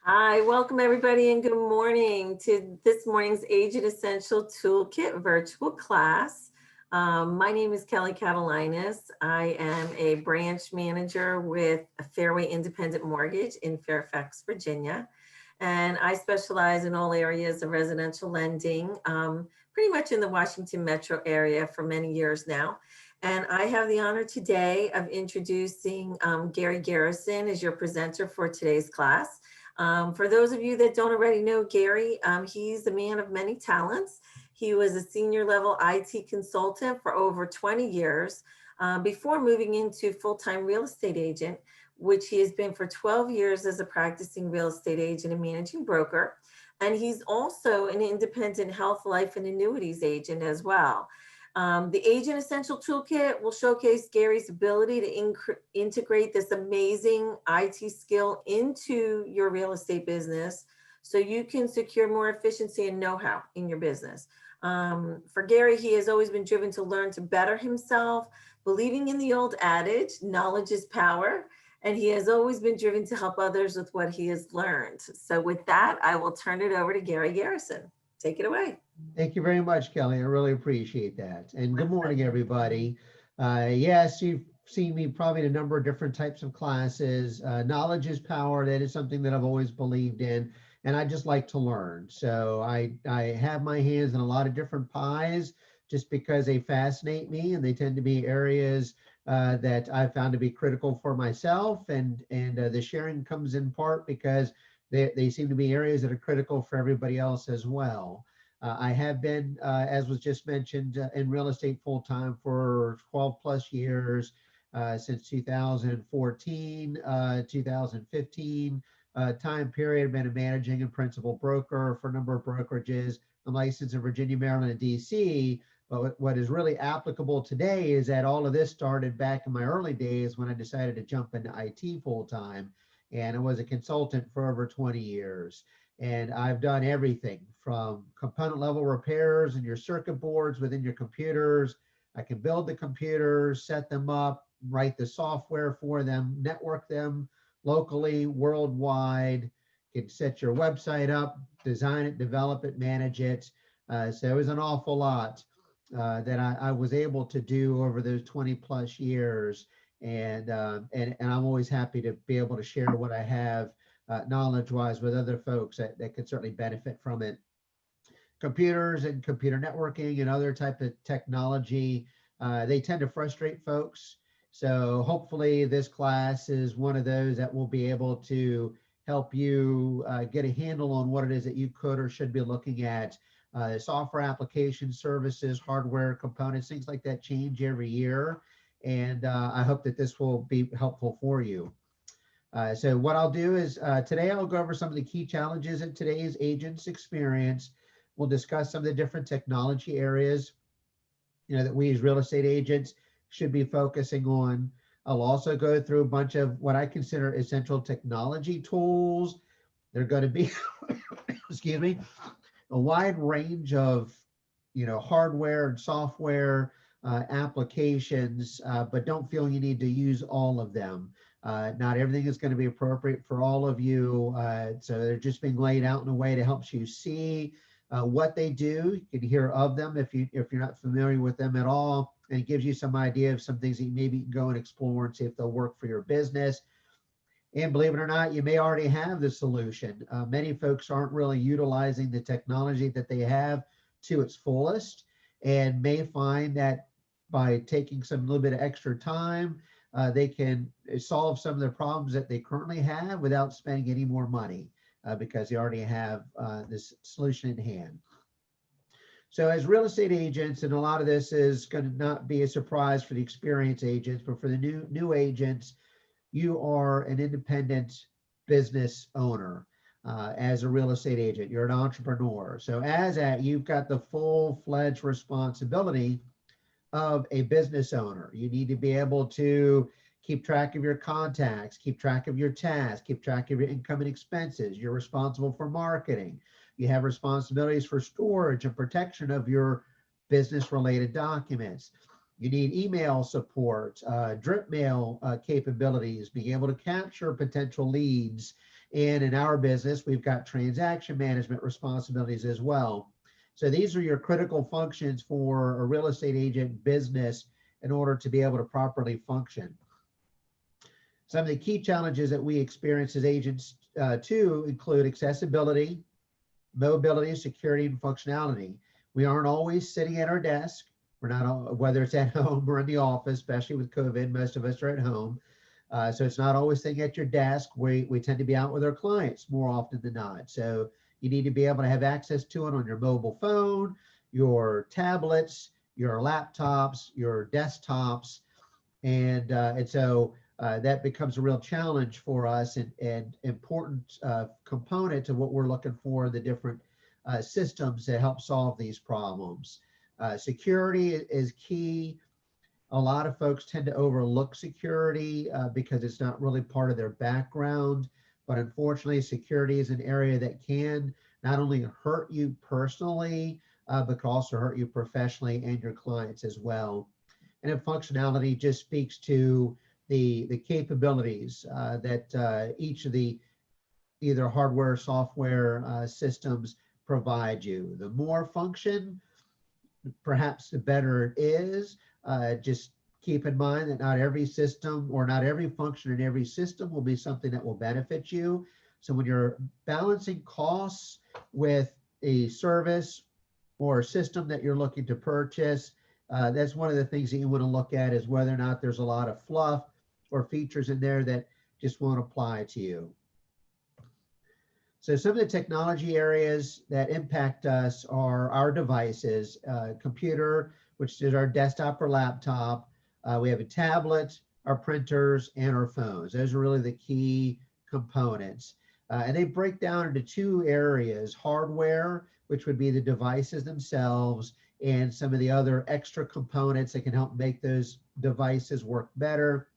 Hi, welcome everybody and good morning to this morning's Agent Essential Toolkit virtual class. My name is Kelly Catalinas. I am a branch manager with a Fairway Independent Mortgage in Fairfax, Virginia. And I specialize in all areas of residential lending, pretty much in the Washington metro area for many years now. And I have the honor today of introducing Gary Garrison as your presenter for today's class. For those of you that don't already know Gary, he's a man of many talents. He was a senior level IT consultant for over 20 years before moving into full-time real estate agent, which he has been for 12 years as a practicing real estate agent and managing broker. And he's also an independent health, life, and annuities agent as well. The Agent Essential Toolkit will showcase Gary's ability to integrate this amazing IT skill into your real estate business so you can secure more efficiency and know-how in your business. For Gary, he has always been driven to learn to better himself, believing in the old adage, knowledge is power, and he has always been driven to help others with what he has learned. So with that, I will turn it over to Gary Garrison. Take it away. Thank you very much, Kelly. I really appreciate that. And My good morning, pleasure. everybody. Yes, you've seen me probably in a number of different types of classes. Knowledge is power. That is something that I've always believed in, and I just like to learn. So I have my hands in a lot of different pies just because they fascinate me, and they tend to be areas that I found to be critical for myself. And the sharing comes in part because they seem to be areas that are critical for everybody else as well. I have been, as was just mentioned, in real estate full time for 12 plus years, since 2014, 2015 time period. Been a managing and principal broker for a number of brokerages. I'm licensed in Virginia, Maryland, and DC. But what is really applicable today is that all of this started back in my early days when I decided to jump into IT full time. And I was a consultant for over 20 years. And I've done everything from component level repairs in your circuit boards within your computers. I can build the computers, set them up, write the software for them, network them locally, worldwide, can set your website up, design it, develop it, manage it. So it was an awful lot that I was able to do over those 20 plus years. And I'm always happy to be able to share what I have knowledge-wise with other folks that could certainly benefit from it. Computers and computer networking and other type of technology, they tend to frustrate folks. So hopefully this class is one of those that will be able to help you get a handle on what it is that you could or should be looking at. Software application services, hardware components, things like that change every year. And I hope that this will be helpful for you. So what I'll do is today I'll go over some of the key challenges in today's agents experience. We'll discuss some of the different technology areas, that we as real estate agents should be focusing on. I'll also go through a bunch of what I consider essential technology tools. They're going to be, excuse me, a wide range of, hardware and software applications, but don't feel you need to use all of them. Not everything is going to be appropriate for all of you. So they're just being laid out in a way to help you see what they do. You can hear of them if you're not familiar with them at all. And it gives you some idea of some things that you maybe can go and explore and see if they'll work for your business. And believe it or not, you may already have the solution. Many folks aren't really utilizing the technology that they have to its fullest, and may find that by taking some little bit of extra time, they can solve some of the problems that they currently have without spending any more money because they already have this solution in hand. So as real estate agents, and a lot of this is going to not be a surprise for the experienced agents, but for the new agents, you are an independent business owner. As a real estate agent, you're an entrepreneur. So as that, you've got the full-fledged responsibility of a business owner. You need to be able to keep track of your contacts, keep track of your tasks, keep track of your income and expenses. You're responsible for marketing. You have responsibilities for storage and protection of your business-related documents. You need email support, drip mail capabilities, being able to capture potential leads And in our business, we've got transaction management responsibilities as well. So these are your critical functions for a real estate agent business in order to be able to properly function. Some of the key challenges that we experience as agents too include accessibility, mobility, security, and functionality. We aren't always sitting at our desk. We're not, whether it's at home or in the office, especially with COVID, most of us are at home. So it's not always sitting at your desk. We tend to be out with our clients more often than not. So you need to be able to have access to it on your mobile phone, your tablets, your laptops, your desktops. And so that becomes a real challenge for us and important component to what we're looking for, the different systems that help solve these problems. Security is key. A lot of folks tend to overlook security because it's not really part of their background. But unfortunately, security is an area that can not only hurt you personally, but can also hurt you professionally and your clients as well. And then functionality just speaks to the capabilities that each of the either hardware or software systems provide you. The more function, perhaps the better it is. Just keep in mind that not every system or not every function in every system will be something that will benefit you. So when you're balancing costs with a service or a system that you're looking to purchase, that's one of the things that you want to look at, is whether or not there's a lot of fluff or features in there that just won't apply to you. So some of the technology areas that impact us are our devices, computer, which is our desktop or laptop. We have a tablet, our printers, and our phones. Those are really the key components. And they break down into two areas: hardware, which would be the devices themselves, and some of the other extra components that can help make those devices work better.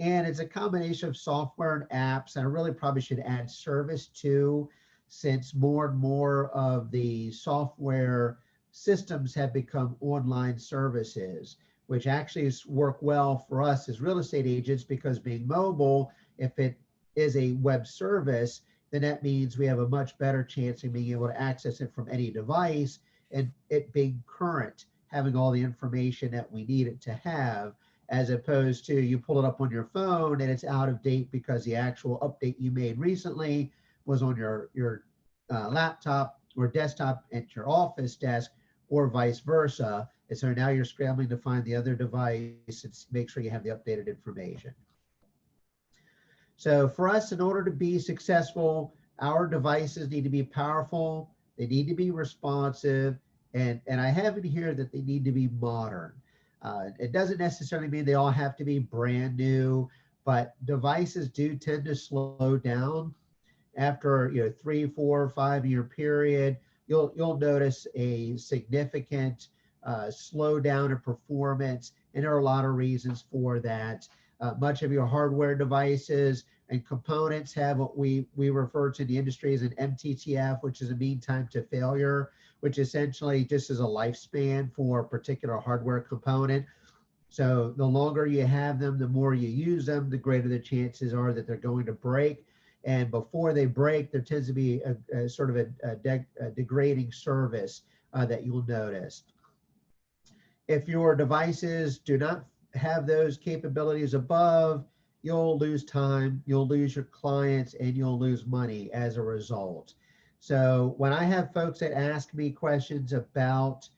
And it's a combination of software and apps. And I really probably should add service too, since more and more of the software systems have become online services, which actually work well for us as real estate agents, because being mobile, if it is a web service, then that means we have a much better chance of being able to access it from any device, and it being current, having all the information that we need it to have, as opposed to you pull it up on your phone and it's out of date because the actual update you made recently was on your laptop or desktop at your office desk, or vice versa. And so now you're scrambling to find the other device and make sure you have the updated information. So for us, in order to be successful, our devices need to be powerful, they need to be responsive, and I have in here that they need to be modern. It doesn't necessarily mean they all have to be brand new, but devices do tend to slow down after 3, 4, 5 year period. You'll notice a significant slowdown in performance, and there are a lot of reasons for that. Much of your hardware devices and components have what we refer to in the industry as an MTTF, which is a mean time to failure, which essentially just is a lifespan for a particular hardware component. So the longer you have them, the more you use them, the greater the chances are that they're going to break. And before they break, there tends to be a sort of a degrading service that you'll notice. If your devices do not have those capabilities above, you'll lose time, you'll lose your clients, and you'll lose money as a result. So when I have folks that ask me questions about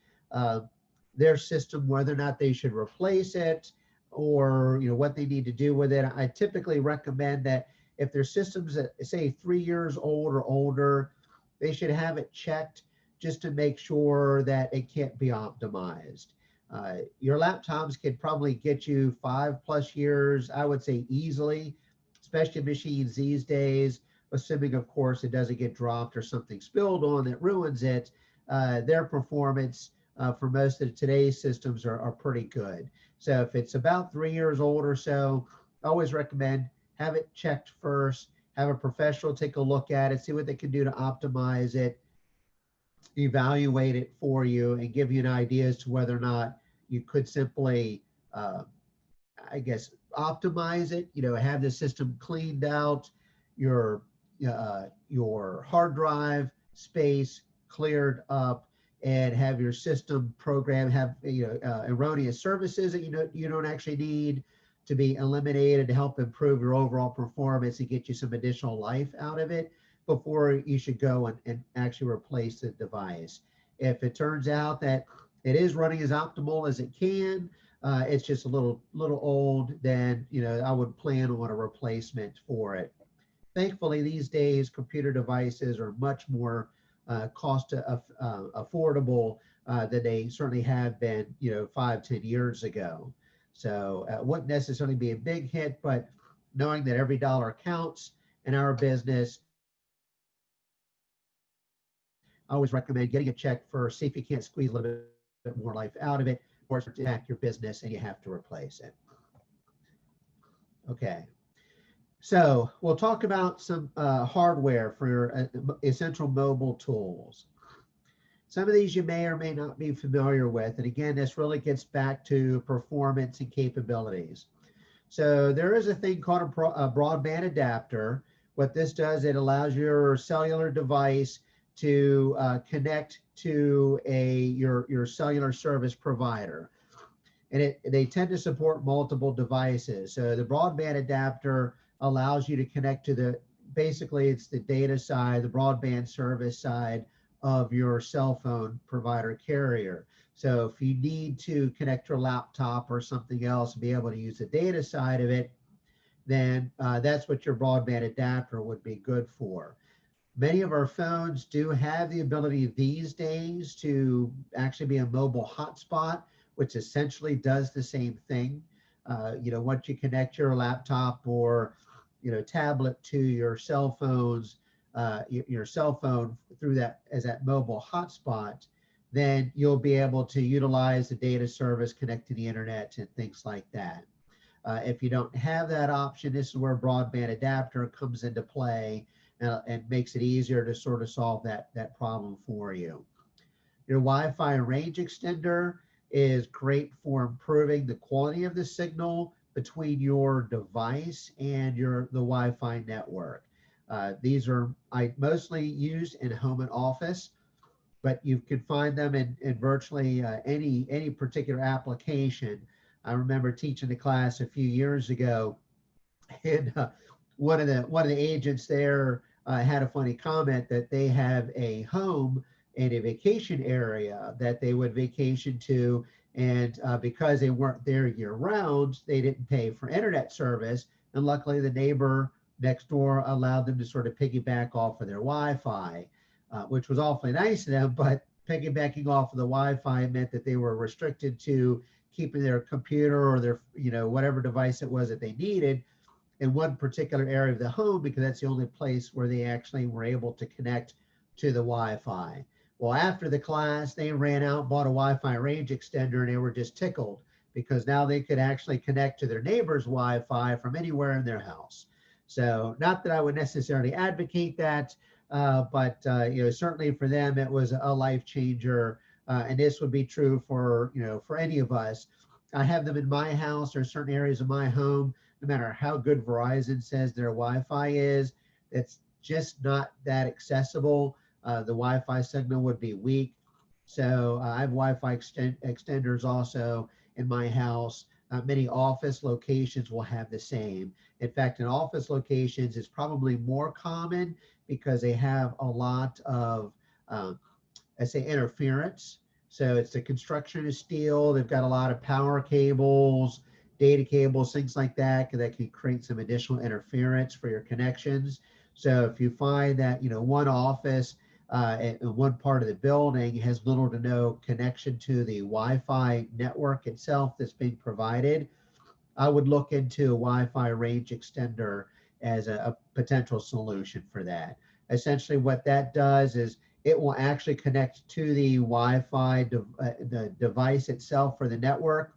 their system, whether or not they should replace it, or what they need to do with it, I typically recommend that if their system's say 3 years old or older, they should have it checked just to make sure that it can't be optimized. Your laptops could probably get you 5+ years, I would say easily, especially machines these days, assuming of course it doesn't get dropped or something spilled on that ruins it. Their performance for most of today's systems are pretty good. So if it's about 3 years old or so, I always recommend have it checked first, have a professional take a look at it, see what they can do to optimize it, evaluate it for you, and give you an idea as to whether or not you could simply, I guess, optimize it, have the system cleaned out, your your hard drive space cleared up and have your system program have erroneous services that you don't actually need to be eliminated to help improve your overall performance and get you some additional life out of it before you should go and actually replace the device. If it turns out that it is running as optimal as it can, it's just a little old, then I would plan on a replacement for it. Thankfully, these days, computer devices are much more cost affordable than they certainly have been, 5, 10 years ago. So it wouldn't necessarily be a big hit, but knowing that every dollar counts in our business, I always recommend getting a check first, see if you can't squeeze a little bit more life out of it, or it's impact your business and you have to replace it. Okay. So we'll talk about some hardware for your essential mobile tools. Some of these you may or may not be familiar with. And again, this really gets back to performance and capabilities. So there is a thing called a broadband adapter. What this does, it allows your cellular device to connect to your cellular service provider. And they tend to support multiple devices. So the broadband adapter allows you to connect to basically it's the data side, the broadband service side of your cell phone provider carrier. So if you need to connect your laptop or something else and be able to use the data side of it, then that's what your broadband adapter would be good for. Many of our phones do have the ability these days to actually be a mobile hotspot, which essentially does the same thing. Once you connect your laptop or tablet to your cell phones, your cell phone through that as that mobile hotspot, then you'll be able to utilize the data service, connect to the internet and things like that. If you don't have that option, this is where broadband adapter comes into play and makes it easier to sort of solve that problem for you. Your Wi-Fi range extender is great for improving the quality of the signal between your device and the Wi-Fi network. These are mostly used in home and office, but you can find them in virtually any particular application. I remember teaching the class a few years ago, and one of the agents there had a funny comment that they have a home and a vacation area that they would vacation to, and because they weren't there year round, they didn't pay for internet service, and luckily the neighbor next door allowed them to sort of piggyback off of their Wi-Fi, which was awfully nice of them, but piggybacking off of the Wi-Fi meant that they were restricted to keeping their computer or their whatever device it was that they needed in one particular area of the home, because that's the only place where they actually were able to connect to the Wi-Fi. Well, after the class, they ran out, bought a Wi-Fi range extender, and they were just tickled because now they could actually connect to their neighbor's Wi-Fi from anywhere in their house. So not that I would necessarily advocate that, but certainly for them, it was a life changer. And this would be true for any of us. I have them in my house. There are certain areas of my home, no matter how good Verizon says their Wi-Fi is, it's just not that accessible. The Wi-Fi signal would be weak. So I have Wi-Fi extenders also in my house. Many office locations will have the same. In fact, in office locations, it's probably more common because they have a lot of, I say, interference. So it's the construction of steel. They've got a lot of power cables, data cables, things like that can create some additional interference for your connections. So if you find that, one office in one part of the building has little to no connection to the Wi-Fi network itself that's being provided, I would look into a Wi-Fi range extender as a potential solution for that. Essentially what that does is it will actually connect to the Wi-Fi, the device itself for the network,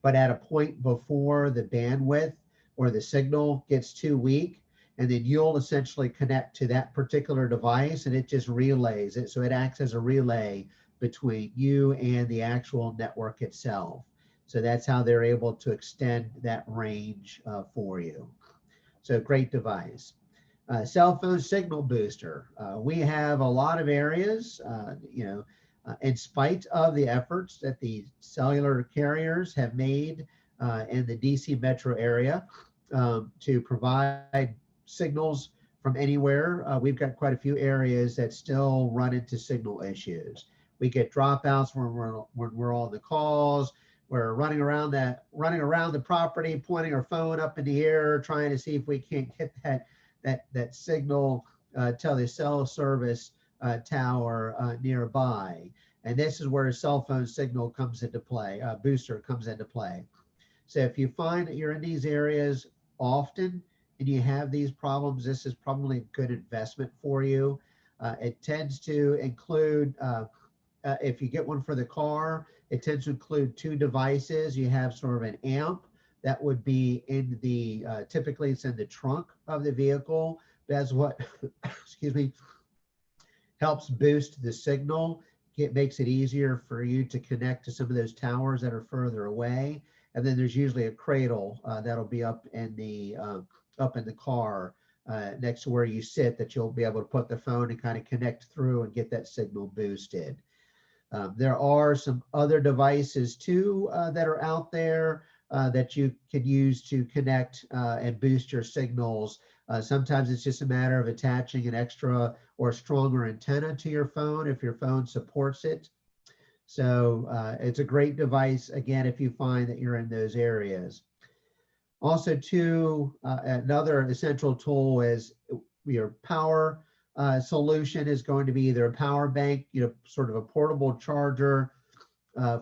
but at a point before the bandwidth or the signal gets too weak, and then you'll essentially connect to that particular device and it just relays it. So it acts as a relay between you and the actual network itself. So that's how they're able to extend that range for you. So great device. Cell phone signal booster. We have a lot of areas, in spite of the efforts that the cellular carriers have made in the DC metro area to provide signals from anywhere. We've got quite a few areas that still run into signal issues. We get dropouts when we're on the calls. We're running around the property, pointing our phone up in the air, trying to see if we can't get that signal to the cell service tower nearby. And this is where a cell phone signal comes into play, booster comes into play. So if you find that you're in these areas often and you have these problems, this is probably a good investment for you. It tends to include, if you get one for the car, it tends to include two devices. You have sort of an amp that would be in the, typically it's in the trunk of the vehicle. That's what, excuse me, helps boost the signal. It makes it easier for you to connect to some of those towers that are further away. And then there's usually a cradle that'll be up in the car next to where you sit, that you'll be able to put the phone and kind of connect through and get that signal boosted. There are some other devices too that are out there that you can use to connect and boost your signals. Sometimes it's just a matter of attaching an extra or stronger antenna to your phone if your phone supports it. So it's a great device, again, if you find that you're in those areas. Also too, another essential tool is your power solution is going to be either a power bank, sort of a portable charger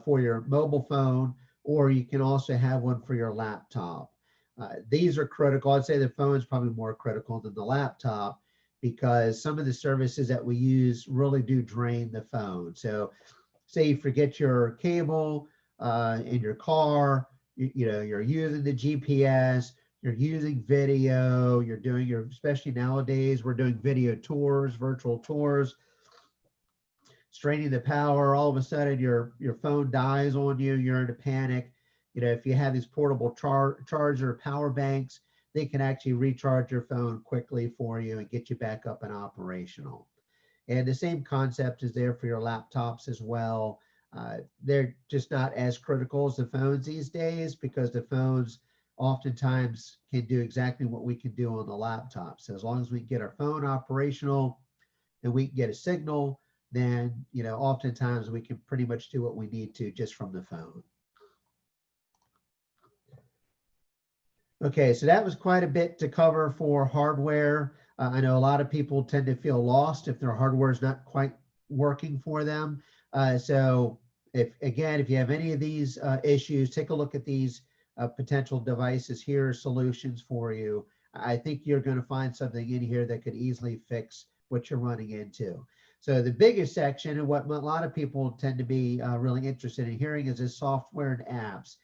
for your mobile phone, or you can also have one for your laptop. These are critical. I'd say the phone is probably more critical than the laptop, because some of the services that we use really do drain the phone. So say you forget your cable in your car, you're using the GPS, you're using video, you're doing especially nowadays, we're doing video tours, virtual tours, straining the power, all of a sudden your phone dies on you, you're in a panic. If you have these portable charger power banks, they can actually recharge your phone quickly for you and get you back up and operational. And the same concept is there for your laptops as well. They're just not as critical as the phones these days, because the phones oftentimes can do exactly what we can do on the laptop. So as long as we get our phone operational and we can get a signal, then oftentimes we can pretty much do what we need to just from the phone. Okay, so that was quite a bit to cover for hardware. I know a lot of people tend to feel lost if their hardware is not quite working for them. So if you have any of these issues, take a look at these potential devices here, solutions for you. I think you're going to find something in here that could easily fix what you're running into. So the biggest section, and what a lot of people tend to be really interested in hearing, is this software and apps.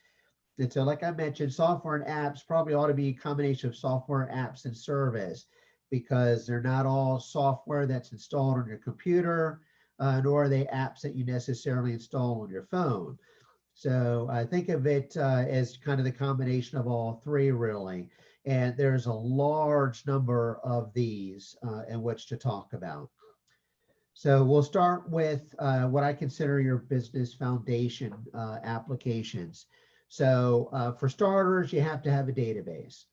And so, like I mentioned, software and apps probably ought to be a combination of software, apps, and service, because they're not all software that's installed on your computer, nor are they apps that you necessarily install on your phone. So I think of it as kind of the combination of all three, really. And there's a large number of these in which to talk about. So we'll start with what I consider your business foundation applications. So for starters, you have to have a database.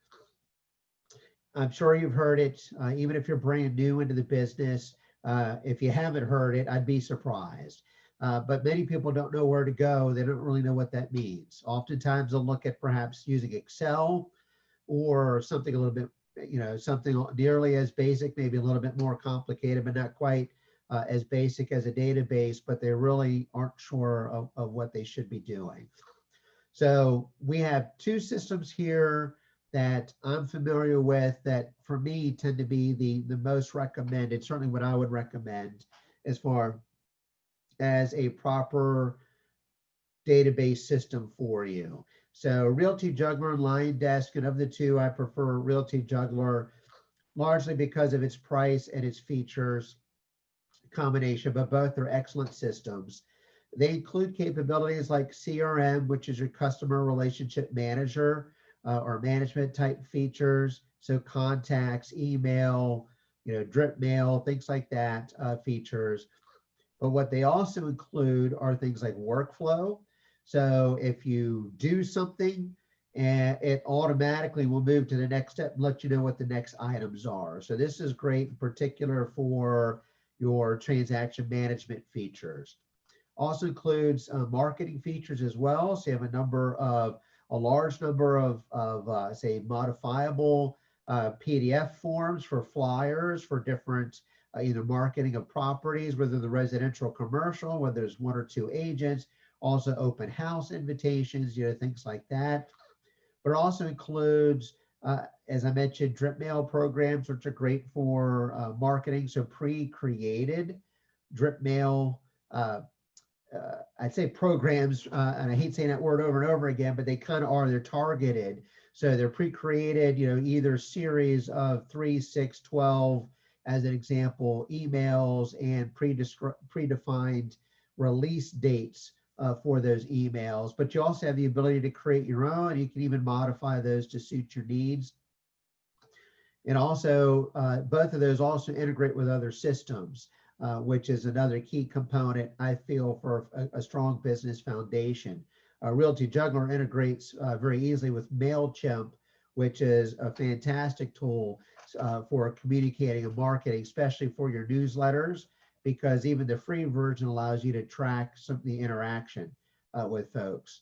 I'm sure you've heard it, even if you're brand new into the business. If you haven't heard it, I'd be surprised. But many people don't know where to go. They don't really know what that means. Oftentimes they'll look at perhaps using Excel or something a little bit, something nearly as basic, maybe a little bit more complicated, but not quite as basic as a database, but they really aren't sure of what they should be doing. So we have two systems here that I'm familiar with that for me tend to be the most recommended, certainly what I would recommend as far as a proper database system for you. So Realty Juggler and Lion Desk, and of the two, I prefer Realty Juggler, largely because of its price and its features combination, but both are excellent systems. They include capabilities like CRM, which is your customer relationship manager. or management type features. So contacts, email, drip mail, things like that, features. But what they also include are things like workflow. So if you do something, and it automatically will move to the next step and let you know what the next items are. So this is great in particular for your transaction management features. Also includes marketing features as well. So you have a large number of say modifiable PDF forms for flyers for different either marketing of properties, whether the residential or commercial, whether there's one or two agents, also open house invitations, things like that. But it also includes, as I mentioned, drip mail programs, which are great for marketing. So pre-created drip mail I'd say programs, and I hate saying that word over and over again, but they kind of are, they're targeted. So they're pre-created, either series of 3, 6, 12, as an example, emails and predefined release dates for those emails. But you also have the ability to create your own. You can even modify those to suit your needs. And also, both of those also integrate with other systems, which is another key component, I feel, for a strong business foundation. Realty Juggler integrates very easily with MailChimp, which is a fantastic tool for communicating and marketing, especially for your newsletters, because even the free version allows you to track some of the interaction with folks.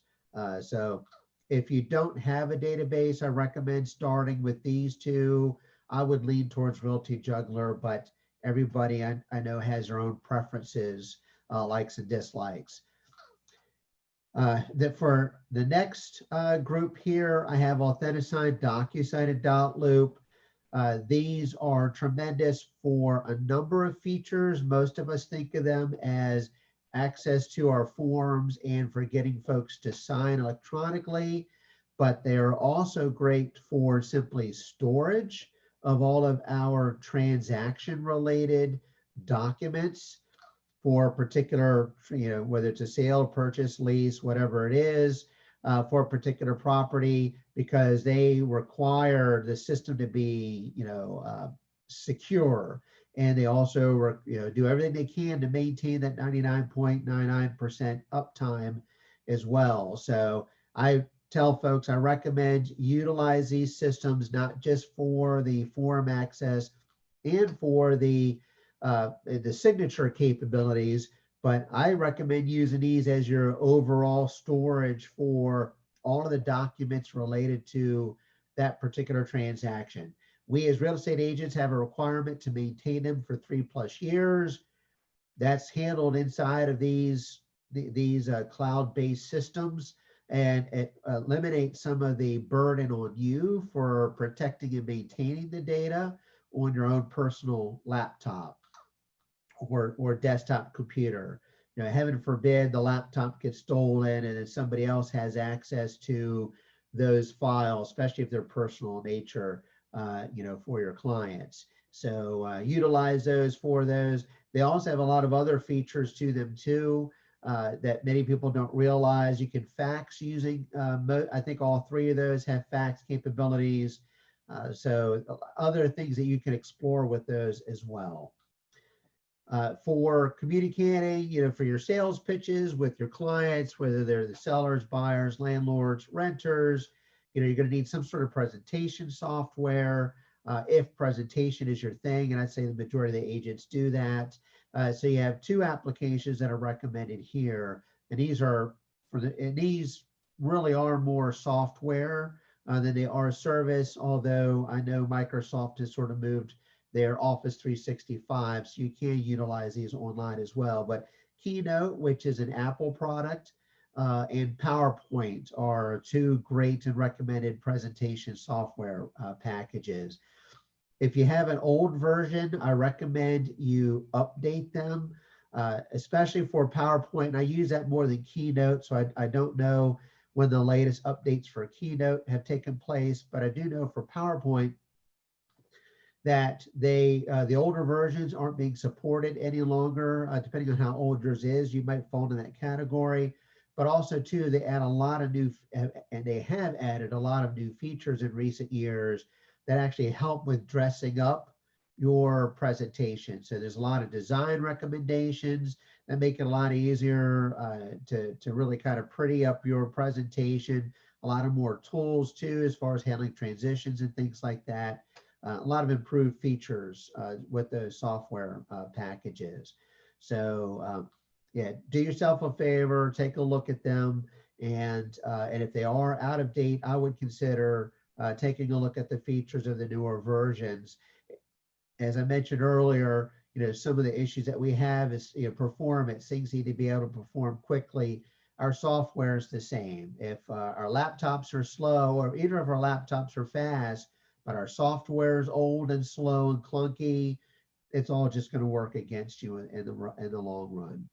So if you don't have a database, I recommend starting with these two. I would lean towards Realty Juggler, but everybody I know has their own preferences, likes and dislikes. For the next group here, I have Authentisign, DocuSign, and Dotloop. These are tremendous for a number of features. Most of us think of them as access to our forms and for getting folks to sign electronically, but they are also great for simply storage of all of our transaction related documents for particular, whether it's a sale, purchase, lease, whatever it is, for a particular property, because they require the system to be, secure. And they also, do everything they can to maintain that 99.99% uptime as well. So I tell folks I recommend utilize these systems not just for the form access and for the signature capabilities, but I recommend using these as your overall storage for all of the documents related to that particular transaction. We as real estate agents have a requirement to maintain them for 3+ years. That's handled inside of these cloud-based systems, and it eliminates some of the burden on you for protecting and maintaining the data on your own personal laptop or desktop computer. Heaven forbid the laptop gets stolen and then somebody else has access to those files, especially if they're personal in nature, for your clients. So utilize those for those. They also have a lot of other features to them too, that many people don't realize. You can fax using, I think all three of those have fax capabilities. So other things that you can explore with those as well. For communicating, for your sales pitches with your clients, whether they're the sellers, buyers, landlords, renters, you're going to need some sort of presentation software, if presentation is your thing. And I'd say the majority of the agents do that. So you have two applications that are recommended here. And these are these really are more software than they are service, although I know Microsoft has sort of moved their Office 365, so you can utilize these online as well. But Keynote, which is an Apple product, and PowerPoint are two great and recommended presentation software packages. If you have an old version, I recommend you update them, especially for PowerPoint. And I use that more than Keynote, so I don't know when the latest updates for Keynote have taken place, but I do know for PowerPoint that the older versions aren't being supported any longer. Depending on how old yours is, you might fall into that category. but also too, they add a lot of new, and they have added a lot of new features in recent years that actually help with dressing up your presentation. So there's a lot of design recommendations that make it a lot easier to really kind of pretty up your presentation. A lot of more tools too, as far as handling transitions and things like that. A lot of improved features with those software packages. So yeah, do yourself a favor, take a look at them, and if they are out of date, I would consider taking a look at the features of the newer versions. As I mentioned earlier, some of the issues that we have is performance. Things need to be able to perform quickly. Our software is the same. If our laptops are slow, or either of our laptops are fast, but our software is old and slow and clunky, it's all just going to work against you in the long run.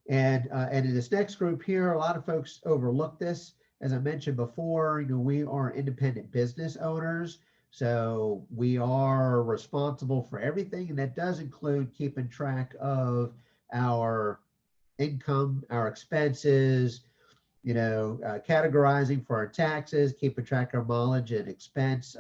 And in this next group here, a lot of folks overlook this. As I mentioned before, we are independent business owners. So we are responsible for everything, and that does include keeping track of our income, our expenses, categorizing for our taxes, keeping track of mileage and expense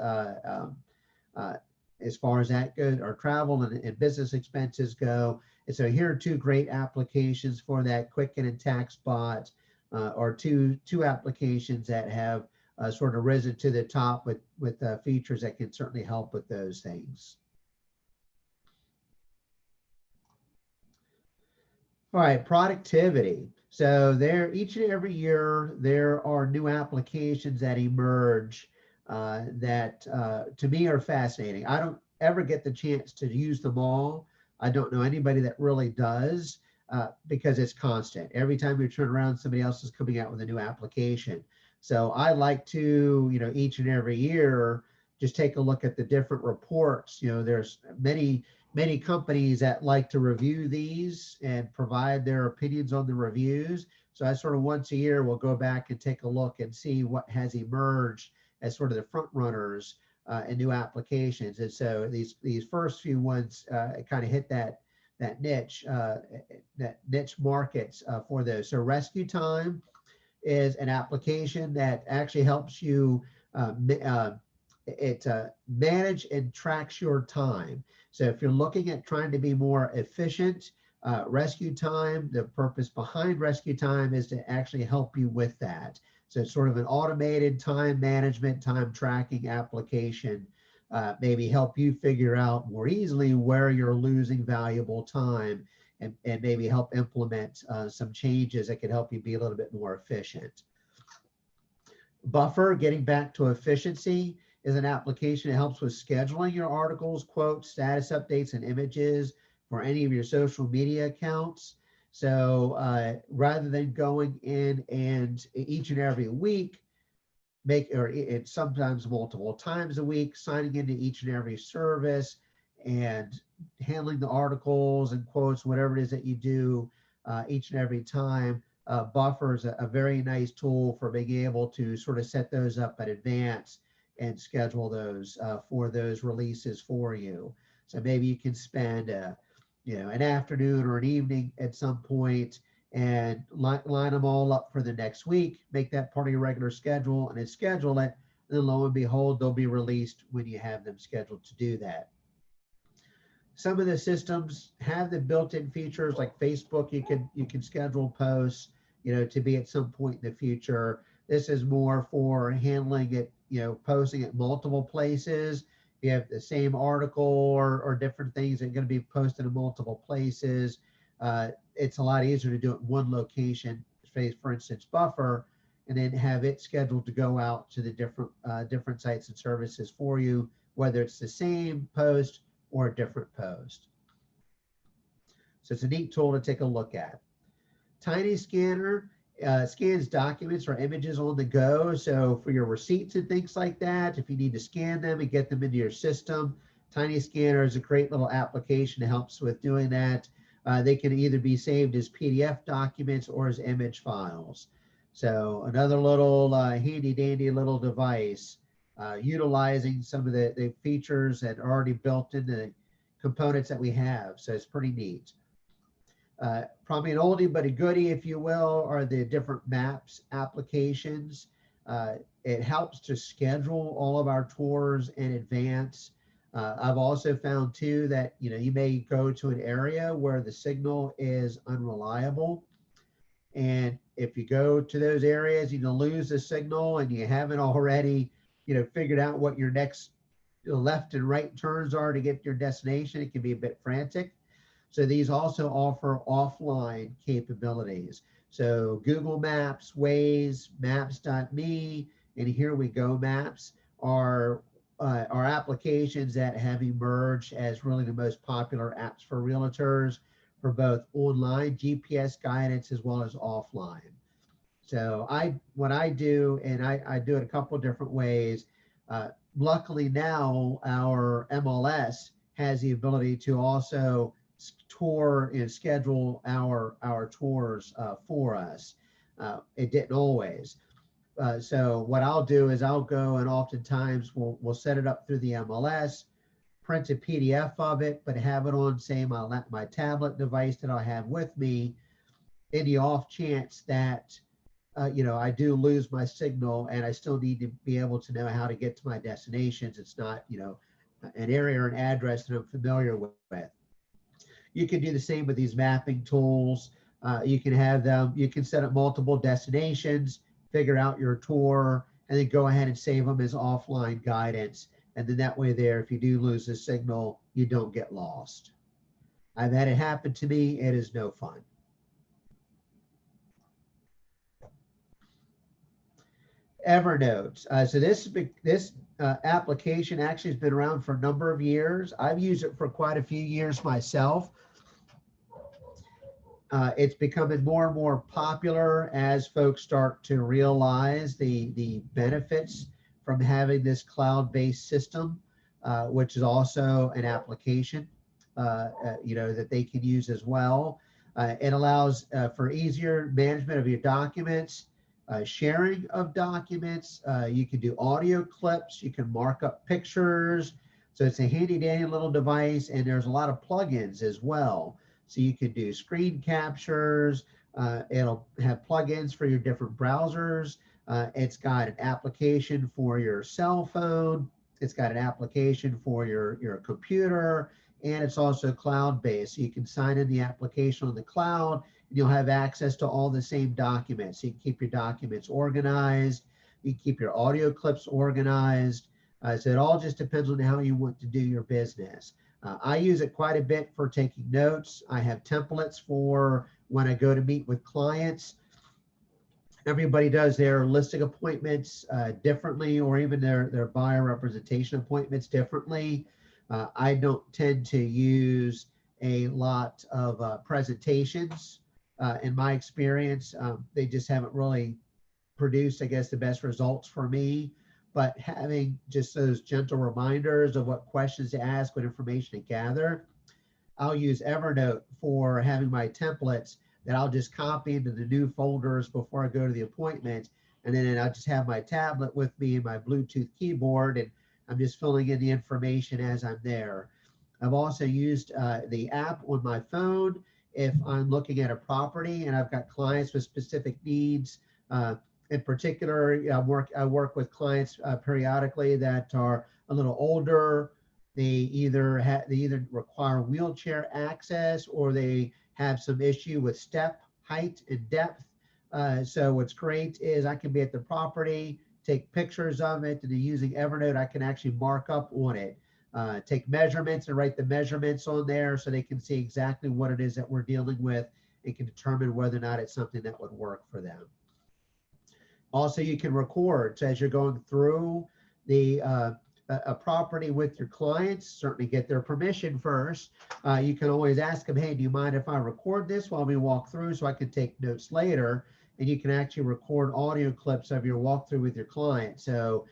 as far as that goes, our travel and business expenses go. And so here are two great applications for that: Quicken and TaxBot, are two applications that have sort of risen to the top with features that can certainly help with those things. All right, productivity. So there, each and every year, there are new applications that emerge that to me are fascinating. I don't ever get the chance to use them all. I don't know anybody that really does because it's constant. Every time you turn around, somebody else is coming out with a new application. So I like to, each and every year, just take a look at the different reports. There's many companies that like to review these and provide their opinions on the reviews. So I sort of once a year will go back and take a look and see what has emerged as sort of the front runners and new applications. And so these first few ones kind of hit that niche markets for those. So Rescue Time is an application that actually helps you manage and tracks your time. So if you're looking at trying to be more efficient, Rescue Time, the purpose behind Rescue Time is to actually help you with that. So it's sort of an automated time management, time tracking application, maybe help you figure out more easily where you're losing valuable time, and maybe help implement some changes that can help you be a little bit more efficient. Buffer, getting back to efficiency, is an application that helps with scheduling your articles, quotes, status updates, and images for any of your social media accounts. So rather than going in and each and every week, it's sometimes multiple times a week, signing into each and every service and handling the articles and quotes, whatever it is that you do each and every time. Buffer is a very nice tool for being able to sort of set those up in advance and schedule those for those releases for you. So maybe you can spend an afternoon or an evening at some point and line them all up for the next week, make that part of your regular schedule and then schedule it. And then lo and behold, they'll be released when you have them scheduled to do that. Some of the systems have the built-in features like Facebook. You can schedule posts, to be at some point in the future. This is more for handling it, posting at multiple places. If you have the same article or different things that are going to be posted in multiple places, it's a lot easier to do it in one location, for instance, Buffer, and then have it scheduled to go out to the different sites and services for you, whether it's the same post or a different post. So it's a neat tool to take a look at. Tiny Scanner scans documents or images on the go. So for your receipts and things like that, if you need to scan them and get them into your system, Tiny Scanner is a great little application that helps with doing that. They can either be saved as PDF documents or as image files. So another little handy dandy little device utilizing some of the features that are already built into the components that we have. So it's pretty neat. Probably an oldie but a goodie, if you will, are the different maps applications. It helps to schedule all of our tours in advance. I've also found too that you may go to an area where the signal is unreliable, and if you go to those areas, you lose the signal, and you haven't already figured out what your next left and right turns are to get to your destination. It can be a bit frantic. So these also offer offline capabilities. So Google Maps, Waze, Maps.me, and Here We Go Maps are applications that have emerged as really the most popular apps for realtors for both online GPS guidance as well as offline. So what I do, and I do it a couple of different ways. Luckily now our MLS has the ability to also tour and schedule our tours for us. It didn't always. So what I'll do is I'll go, and oftentimes we'll set it up through the MLS, print a PDF of it, but have it on, say, my tablet device that I have with me. In the off chance that I do lose my signal and I still need to be able to know how to get to my destinations. It's not an area or an address that I'm familiar with. You can do the same with these mapping tools. You can have them, you can set up multiple destinations, figure out your tour, and then go ahead and save them as offline guidance. And then that way there, if you do lose the signal, you don't get lost. I've had it happen to me. It is no fun. Evernote. So this application actually has been around for a number of years. I've used it for quite a few years myself. It's becoming more and more popular as folks start to realize the benefits from having this cloud-based system, which is also an application, that they can use as well. It allows for easier management of your documents, sharing of documents. You can do audio clips. You can mark up pictures. So it's a handy dandy little device, and there's a lot of plugins as well. So you can do screen captures. It'll have plugins for your different browsers. It's got an application for your cell phone. It's got an application for your computer, and it's also cloud-based. So you can sign in the application on the cloud, and you'll have access to all the same documents. So you can keep your documents organized. You can keep your audio clips organized. So it all just depends on how you want to do your business. I use it quite a bit for taking notes. I have templates for when I go to meet with clients. Everybody does their listing appointments differently, or even their buyer representation appointments differently. I don't tend to use a lot of presentations. In my experience, they just haven't really produced, I guess, the best results for me. But having just those gentle reminders of what questions to ask, what information to gather. I'll use Evernote for having my templates that I'll just copy into the new folders before I go to the appointment. And then I'll just have my tablet with me and my Bluetooth keyboard, and I'm just filling in the information as I'm there. I've also used the app on my phone if I'm looking at a property and I've got clients with specific needs. In particular, I work with clients periodically that are a little older. They either require wheelchair access, or they have some issue with step height and depth. So what's great is I can be at the property, take pictures of it, and then using Evernote, I can actually mark up on it, take measurements and write the measurements on there so they can see exactly what it is that we're dealing with and can determine whether or not it's something that would work for them. Also, you can record. So as you're going through a property with your clients, certainly get their permission first. You can always ask them, hey, do you mind if I record this while we walk through so I can take notes later? And you can actually record audio clips of your walkthrough with your client. So,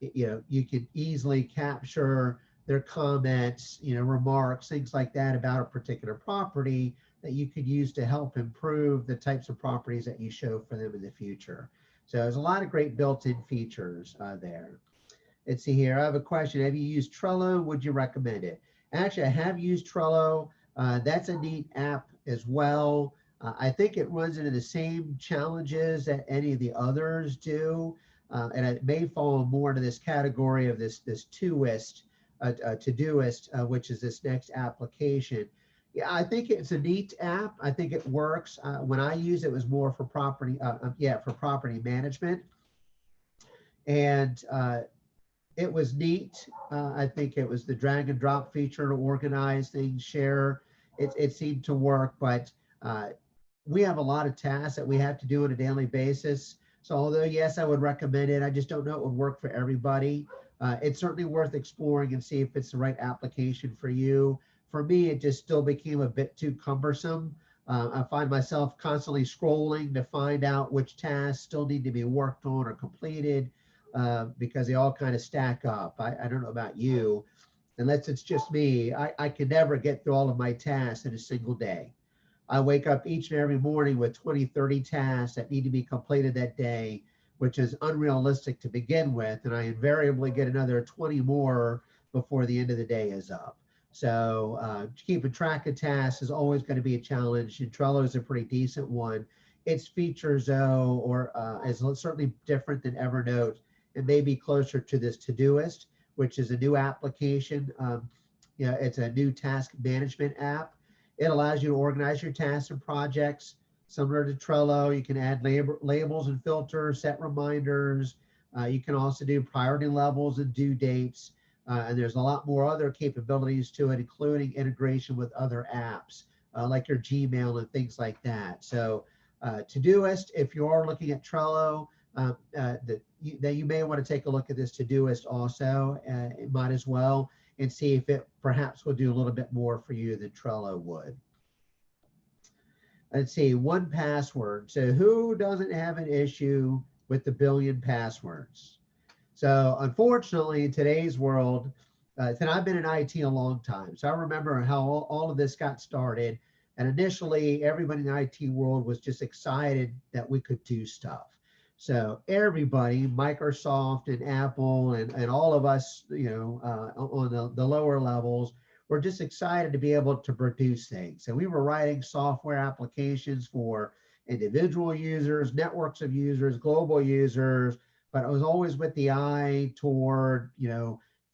you can easily capture their comments, remarks, things like that about a particular property that you could use to help improve the types of properties that you show for them in the future. So there's a lot of great built-in features there. Let's see here. I have a question. Have you used Trello? Would you recommend it? Actually, I have used Trello. That's a neat app as well. I think it runs into the same challenges that any of the others do, and it may fall more into this category of this Todoist, which is this next application. Yeah, I think it's a neat app. I think it works. When I use it, it was more for property, for property management, and it was neat. I think it was the drag and drop feature to organize things, share. It seemed to work, but uh, we have a lot of tasks that we have to do on a daily basis. So although yes, I would recommend it, I just don't know it would work for everybody. It's certainly worth exploring and see if it's the right application for you. For me, it just still became a bit too cumbersome. I find myself constantly scrolling to find out which tasks still need to be worked on or completed, because they all kind of stack up. I don't know about you, unless it's just me, I can never get through all of my tasks in a single day. I wake up each and every morning with 20, 30 tasks that need to be completed that day, which is unrealistic to begin with. And I invariably get another 20 more before the end of the day is up. So keeping track of tasks is always going to be a challenge. And Trello is a pretty decent one. Its features, though, is certainly different than Evernote. It may be closer to this Todoist, which is a new application. It's a new task management app. It allows you to organize your tasks and projects. Similar to Trello, you can add labels and filters, set reminders. You can also do priority levels and due dates. And there's a lot more other capabilities to it, including integration with other apps like your Gmail and things like that. So Todoist, if you are looking at Trello, that you may want to take a look at this Todoist also. It might as well, and see if it perhaps will do a little bit more for you than Trello would. Let's see, 1Password. So who doesn't have an issue with the billion passwords? So unfortunately, in today's world, and I've been in IT a long time, so I remember how all of this got started. And initially, everybody in the IT world was just excited that we could do stuff. So everybody, Microsoft and Apple and all of us, on the lower levels, were just excited to be able to produce things. And we were writing software applications for individual users, networks of users, global users, but it was always with the eye toward,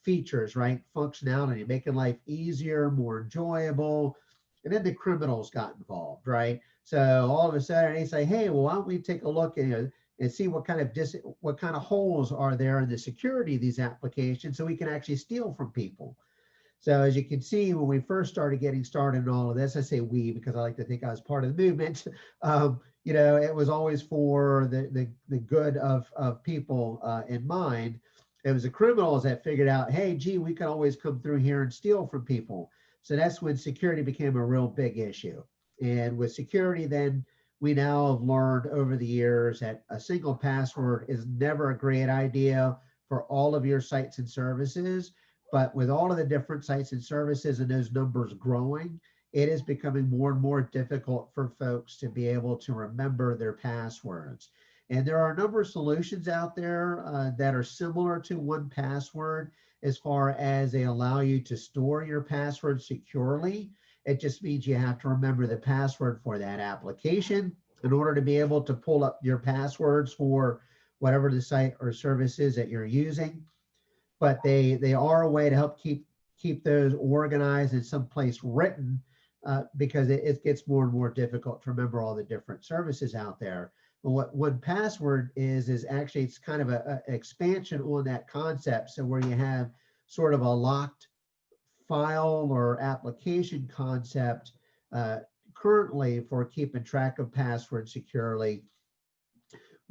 features, right? Functionality, making life easier, more enjoyable. And then the criminals got involved, right? So all of a sudden they say, hey, well, why don't we take a look and see what kind of holes are there in the security of these applications so we can actually steal from people. So as you can see, when we first started getting started in all of this, I say we because I like to think I was part of the movement. It was always for the good of people in mind. It was the criminals that figured out, hey, gee, we can always come through here and steal from people. So that's when security became a real big issue. And with security, then we now have learned over the years that a single password is never a great idea for all of your sites and services. But with all of the different sites and services and those numbers growing, it is becoming more and more difficult for folks to be able to remember their passwords. And there are a number of solutions out there that are similar to 1Password as far as they allow you to store your password securely. It just means you have to remember the password for that application in order to be able to pull up your passwords for whatever the site or service is that you're using. But they are a way to help keep those organized in some place written, because it gets more and more difficult to remember all the different services out there. But what 1Password is actually, it's kind of an expansion on that concept. So where you have sort of a locked file or application concept currently for keeping track of passwords securely,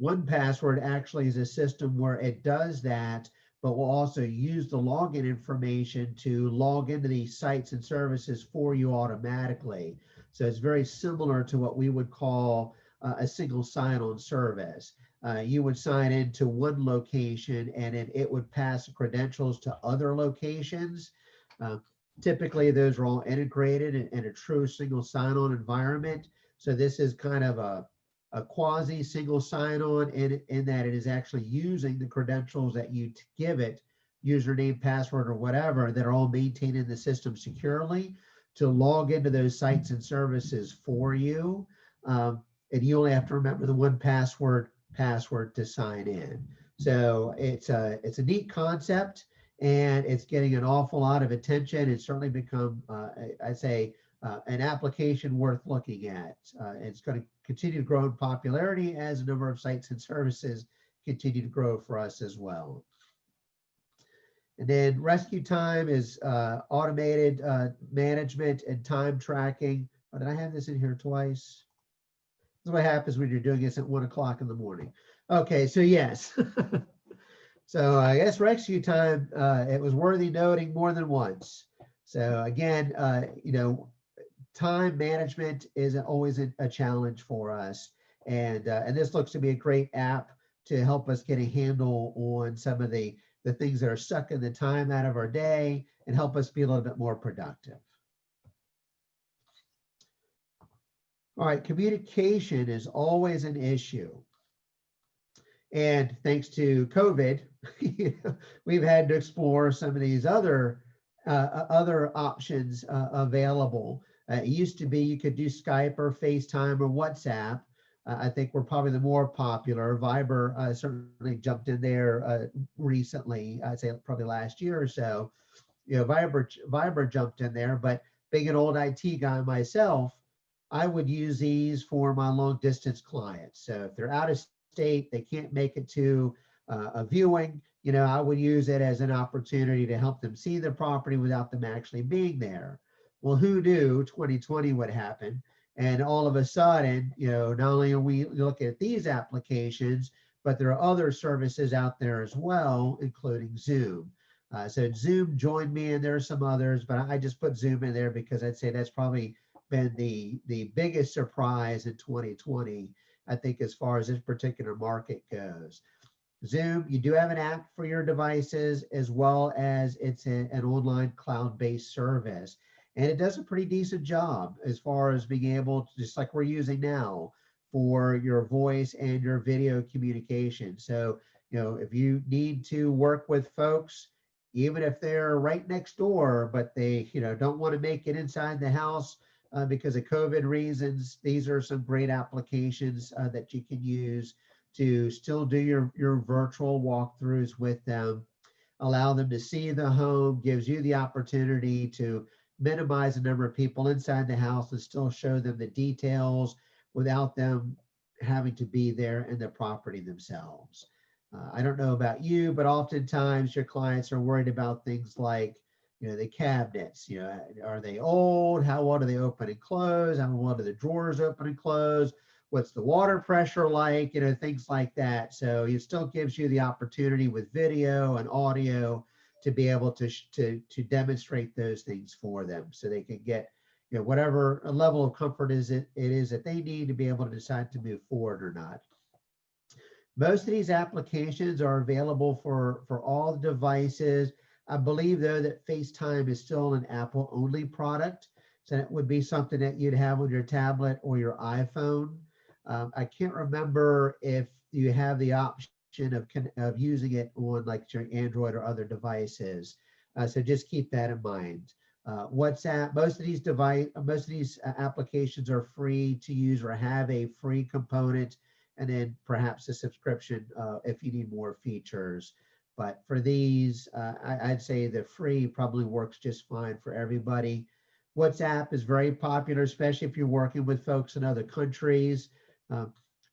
1Password actually is a system where it does that, but will also use the login information to log into these sites and services for you automatically. So it's very similar to what we would call a single sign-on service. You would sign into one location and then it would pass the credentials to other locations. Typically, those are all integrated in a true single sign-on environment. So this is kind of a quasi single sign-on in that it is actually using the credentials that you give it, username, password, or whatever, that are all maintained in the system securely. to log into those sites and services for you. And you only have to remember the one password to sign in. So it's a neat concept, and it's getting an awful lot of attention. It's certainly become, I'd say, an application worth looking at. It's going to continue to grow in popularity as a number of sites and services continue to grow for us as well. And then rescue time is automated management and time tracking. Oh, did I have this in here twice? This is what happens when you're doing this at 1 o'clock in the morning. Okay, so yes. So I guess rescue time, it was worthy noting more than once. So again, time management is always a challenge for us. And this looks to be a great app to help us get a handle on some of the things that are sucking the time out of our day and help us be a little bit more productive. All right, communication is always an issue. And thanks to COVID, we've had to explore some of these other options available. It used to be you could do Skype or FaceTime or WhatsApp. I think we're probably the more popular. Viber certainly jumped in there recently. I'd say probably last year or so. Viber jumped in there, but being an old IT guy myself, I would use these for my long distance clients. So if they're out of state, they can't make it to a viewing, I would use it as an opportunity to help them see the property without them actually being there. Well, who knew 2020 would happen? And all of a sudden, not only are we looking at these applications, but there are other services out there as well, including Zoom. So Zoom joined me, and there are some others, but I just put Zoom in there because I'd say that's probably been the biggest surprise in 2020, I think, as far as this particular market goes. Zoom, you do have an app for your devices, as well as it's an online cloud-based service. And it does a pretty decent job as far as being able to, just like we're using now, for your voice and your video communication. So, if you need to work with folks, even if they're right next door, but they, don't want to make it inside the house because of COVID reasons, these are some great applications that you can use to still do your virtual walkthroughs with them, allow them to see the home, gives you the opportunity to minimize the number of people inside the house and still show them the details without them having to be there in the property themselves. I don't know about you, but oftentimes your clients are worried about things like, the cabinets, are they old? How well do they open and close? How well do the drawers open and close? What's the water pressure like? Things like that. So it still gives you the opportunity with video and audio to be able to demonstrate those things for them, so they can get whatever level of comfort it is that they need to be able to decide to move forward or not. Most of these applications are available for all devices. I believe, though, that FaceTime is still an Apple only product, so it would be something that you'd have on your tablet or your iPhone. I can't remember if you have the option of using it on like your Android or other devices. So just keep that in mind. WhatsApp, most of these applications are free to use or have a free component, and then perhaps a subscription if you need more features. But for these, I'd say the free probably works just fine for everybody. WhatsApp is very popular, especially if you're working with folks in other countries.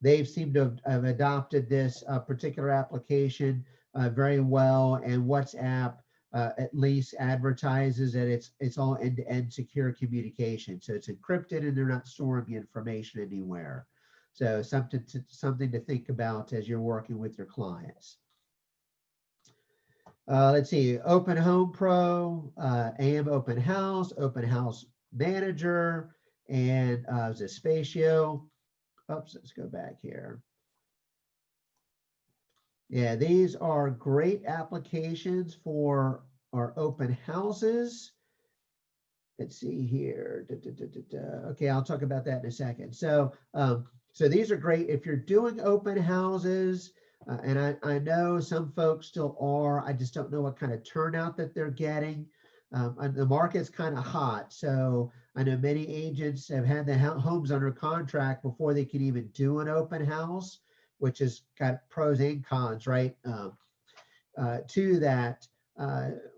They've seemed to have adopted this particular application very well, and WhatsApp at least advertises that it's all end-to-end secure communication. So it's encrypted and they're not storing the information anywhere. So something to think about as you're working with your clients. Let's see, Open Home Pro, AM Open House Manager, and Spatio. Oops, let's go back here. Yeah, these are great applications for our open houses. Let's see here. Okay, I'll talk about that in a second. So, so these are great if you're doing open houses. And I know some folks still are. I just don't know what kind of turnout that they're getting. And the market's kind of hot. So I know many agents have had the homes under contract before they can even do an open house, which has got pros and cons, right? To that.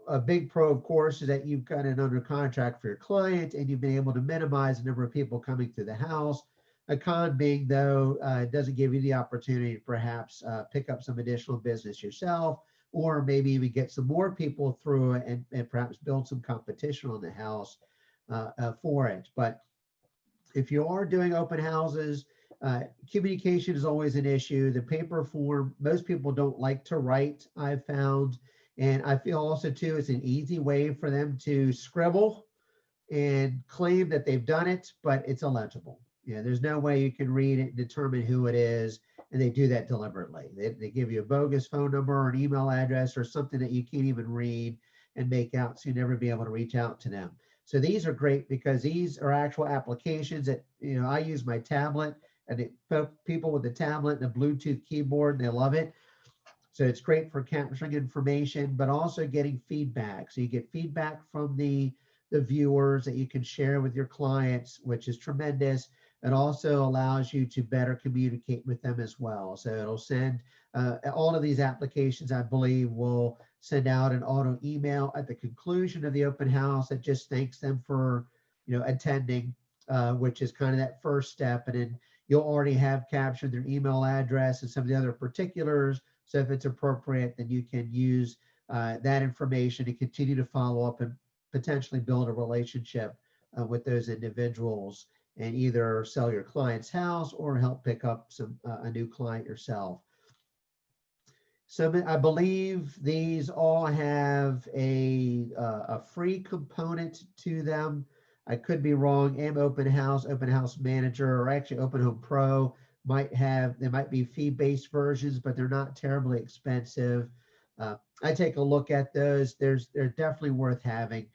A big pro, of course, is that you've got it under contract for your client and you've been able to minimize the number of people coming through the house. A con being, though, it doesn't give you the opportunity to perhaps pick up some additional business yourself, or maybe even get some more people through it and perhaps build some competition on the house for it. But if you are doing open houses, communication is always an issue. The paper form, most people don't like to write, I've found. And I feel also too, it's an easy way for them to scribble and claim that they've done it, but it's illegible. Yeah, there's no way you can read it and determine who it is. And they do that deliberately. They give you a bogus phone number or an email address or something that you can't even read and make out, so you never be able to reach out to them. So these are great because these are actual applications that, I use my tablet, and people with the tablet and a Bluetooth keyboard, they love it. So it's great for capturing information, but also getting feedback. So you get feedback from the viewers that you can share with your clients, which is tremendous. It also allows you to better communicate with them as well. So it'll send all of these applications, I believe, will send out an auto email at the conclusion of the open house that just thanks them for, attending, which is kind of that first step. And then you'll already have captured their email address and some of the other particulars. So if it's appropriate, then you can use that information to continue to follow up and potentially build a relationship with those individuals and either sell your client's house or help pick up a new client yourself. So I believe these all have a free component to them. I could be wrong. Open House Manager, or actually Open Home Pro they might be fee-based versions, but they're not terribly expensive. I take a look at those. They're definitely worth having.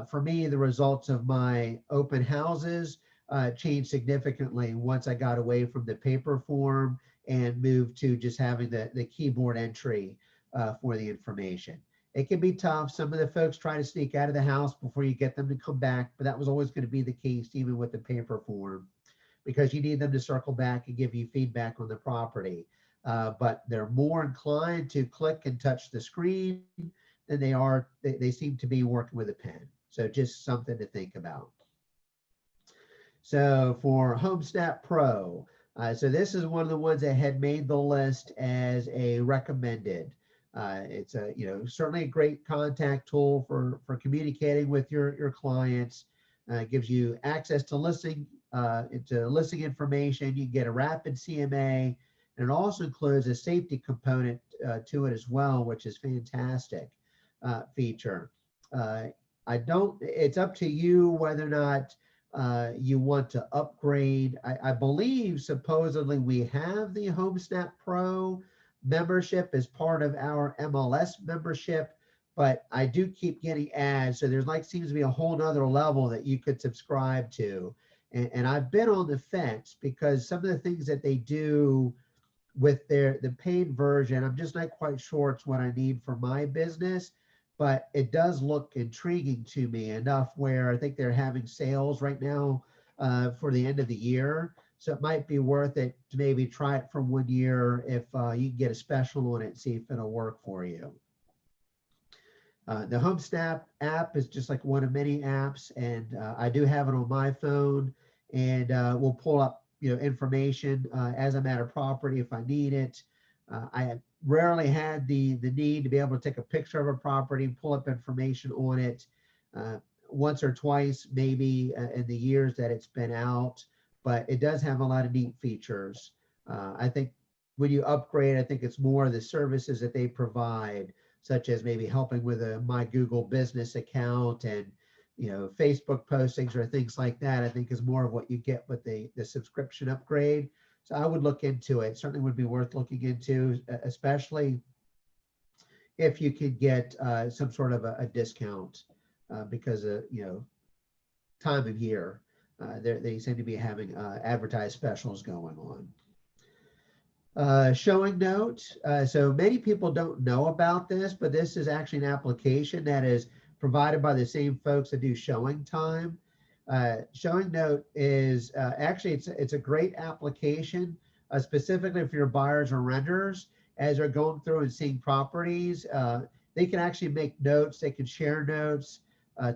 For me, the results of my open houses changed significantly once I got away from the paper form and moved to just having the keyboard entry for the information. It can be tough. Some of the folks try to sneak out of the house before you get them to come back, but that was always going to be the case, even with the paper form, because you need them to circle back and give you feedback on the property. But they're more inclined to click and touch the screen than they seem to be working with a pen. So just something to think about. So for HomeSnap Pro, so this is one of the ones that had made the list as a recommended. It's certainly a great contact tool for communicating with your clients. It gives you access to listing information. You get a rapid CMA, and it also includes a safety component to it as well, which is fantastic feature. It's up to you whether or not you want to upgrade. I believe supposedly we have the HomeSnap Pro membership as part of our MLS membership, but I do keep getting ads. So there's seems to be a whole nother level that you could subscribe to. And I've been on the fence because some of the things that they do with the paid version, I'm just not quite sure it's what I need for my business, but it does look intriguing to me enough where I think they're having sales right now for the end of the year. So it might be worth it to maybe try it for 1 year if you can get a special on it and see if it'll work for you. The HomeSnap app is just like one of many apps, and I do have it on my phone, and we'll pull up information as I'm at a property if I need it. I have rarely had the need to be able to take a picture of a property and pull up information on it. Once or twice maybe in the years that it's been out, but it does have a lot of neat features. I think when you upgrade, I think it's more of the services that they provide, such as maybe helping with my Google business account and Facebook postings or things like that. I think is more of what you get with the subscription upgrade. So I would look into it. Certainly would be worth looking into, especially if you could get some sort of a discount because of time of year. They seem to be having advertised specials going on. Showing note. So many people don't know about this, but this is actually an application that is provided by the same folks that do showing time. Showing note is actually it's a great application, specifically for your buyers or renters as they're going through and seeing properties. They can actually make notes, they can share notes,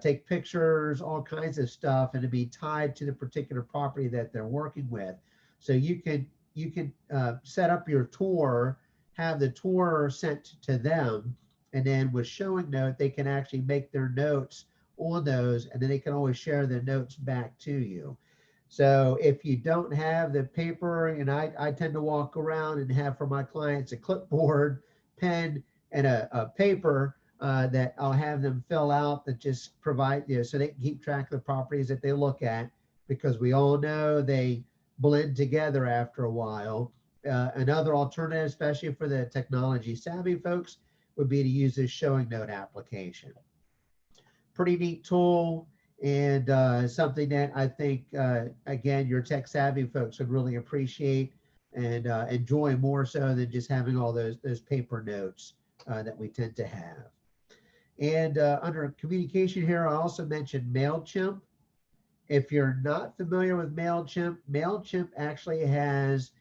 take pictures, all kinds of stuff, and to be tied to the particular property that they're working with. So you can set up your tour, have the tour sent to them, and then with showing note, they can actually make their notes on those, and then they can always share the notes back to you. So if you don't have the paper, and I tend to walk around and have for my clients a clipboard, pen, and a paper that I'll have them fill out that just provide, so they can keep track of the properties that they look at, because we all know they blend together after a while. Another alternative, especially for the technology savvy folks, would be to use this showing note application. Pretty neat tool, and something that I think, again, your tech savvy folks would really appreciate and enjoy more so than just having all those paper notes that we tend to have. And under communication here, I also mentioned MailChimp. If you're not familiar with MailChimp, MailChimp actually has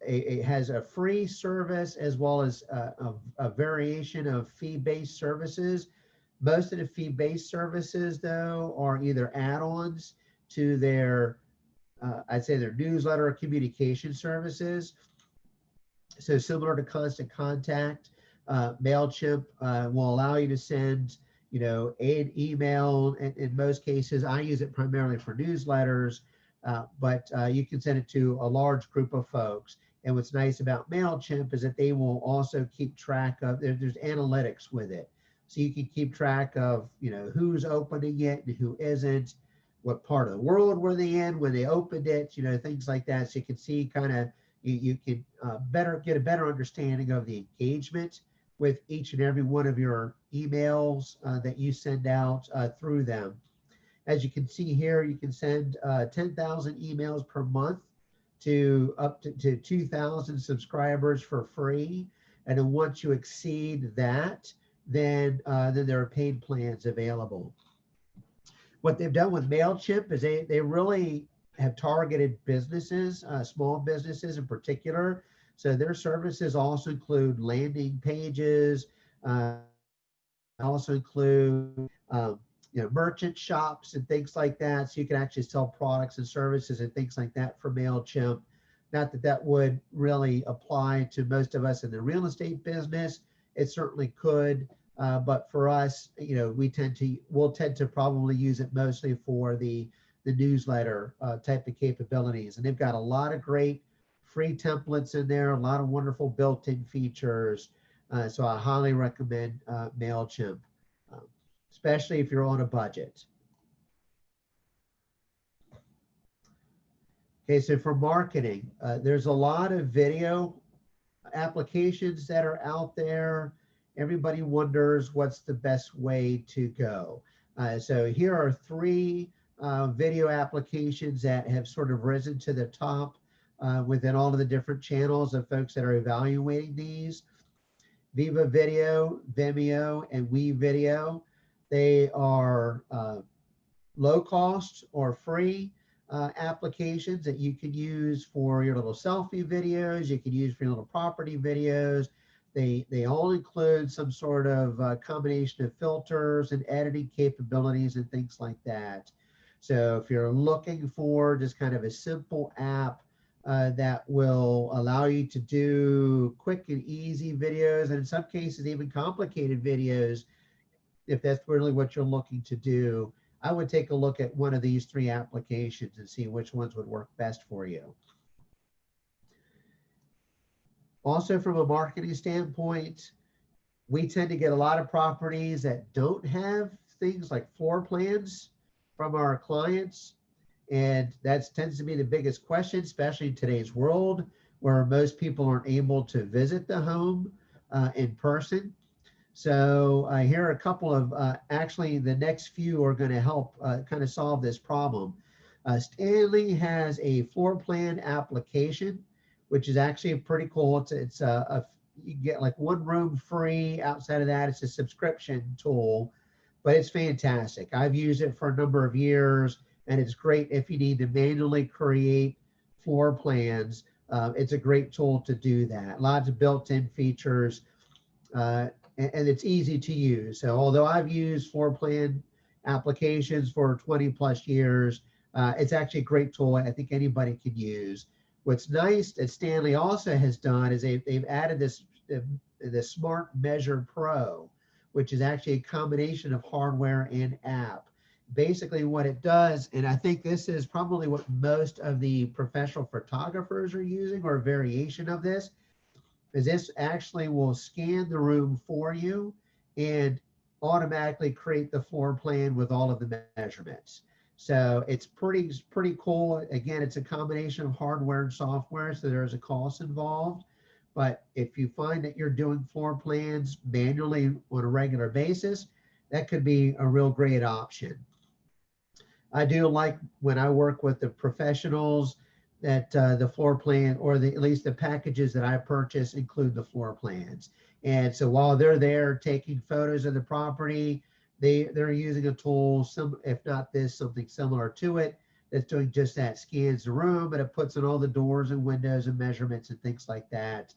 it has a free service as well as a variation of fee-based services. Most of the fee-based services, though, are either add-ons to their, I'd say, their newsletter or communication services. So similar to Constant Contact, MailChimp will allow you to send, an email. In most cases, I use it primarily for newsletters, but you can send it to a large group of folks. And what's nice about MailChimp is that they will also keep track of, there's analytics with it. So you can keep track of, who's opening it and who isn't, what part of the world were they in when they opened it, things like that. So you can see kind of, you can get a better understanding of the engagement with each and every one of your emails that you send out through them. As you can see here, you can send 10,000 emails per month to up to 2,000 subscribers for free. And then once you exceed that, then there are paid plans available. What they've done with MailChimp is they really have targeted businesses, small businesses in particular. So their services also include landing pages, also include merchant shops and things like that. So you can actually sell products and services and things like that for MailChimp. Not that that would really apply to most of us in the real estate business. It certainly could, but for us, we'll tend to probably use it mostly for the newsletter type of capabilities. And they've got a lot of great free templates in there, a lot of wonderful built-in features. So I highly recommend MailChimp, especially if you're on a budget. Okay, so for marketing, there's a lot of video applications that are out there. Everybody wonders what's the best way to go. So here are three video applications that have sort of risen to the top within all of the different channels of folks that are evaluating these. Viva Video, Vimeo, and We Video. They are low cost or free applications that you can use for your little selfie videos. You can use for your little property videos. They all include some sort of combination of filters and editing capabilities and things like that. So if you're looking for just kind of a simple app that will allow you to do quick and easy videos, and in some cases even complicated videos, if that's really what you're looking to do, I would take a look at one of these three applications and see which ones would work best for you. Also, from a marketing standpoint, we tend to get a lot of properties that don't have things like floor plans from our clients. And that tends to be the biggest question, especially in today's world, where most people aren't able to visit the home in person. So here are a couple of, actually the next few are going to help kind of solve this problem. Stanley has a floor plan application, which is actually pretty cool. It's you get like one room free. Outside of that, it's a subscription tool, but it's fantastic. I've used it for a number of years, and it's great if you need to manually create floor plans. It's a great tool to do that. Lots of built-in features, and it's easy to use. So although I've used floor plan applications for 20 plus years, it's actually a great tool I think anybody can use. What's nice that Stanley also has done is they've added the Smart Measure Pro, which is actually a combination of hardware and app. Basically what it does, and I think this is probably what most of the professional photographers are using, or a variation of this, is this actually will scan the room for you and automatically create the floor plan with all of the measurements. So it's pretty cool. Again, it's a combination of hardware and software, so there's a cost involved. But if you find that you're doing floor plans manually on a regular basis, that could be a real great option. I do like when I work with the professionals that the floor plan, or at least the packages that I purchase, include the floor plans. And so while they're there taking photos of the property, they're using a tool, some, if not this, something similar to it, that's doing just that, scans the room, and it puts in all the doors and windows and measurements and things like that,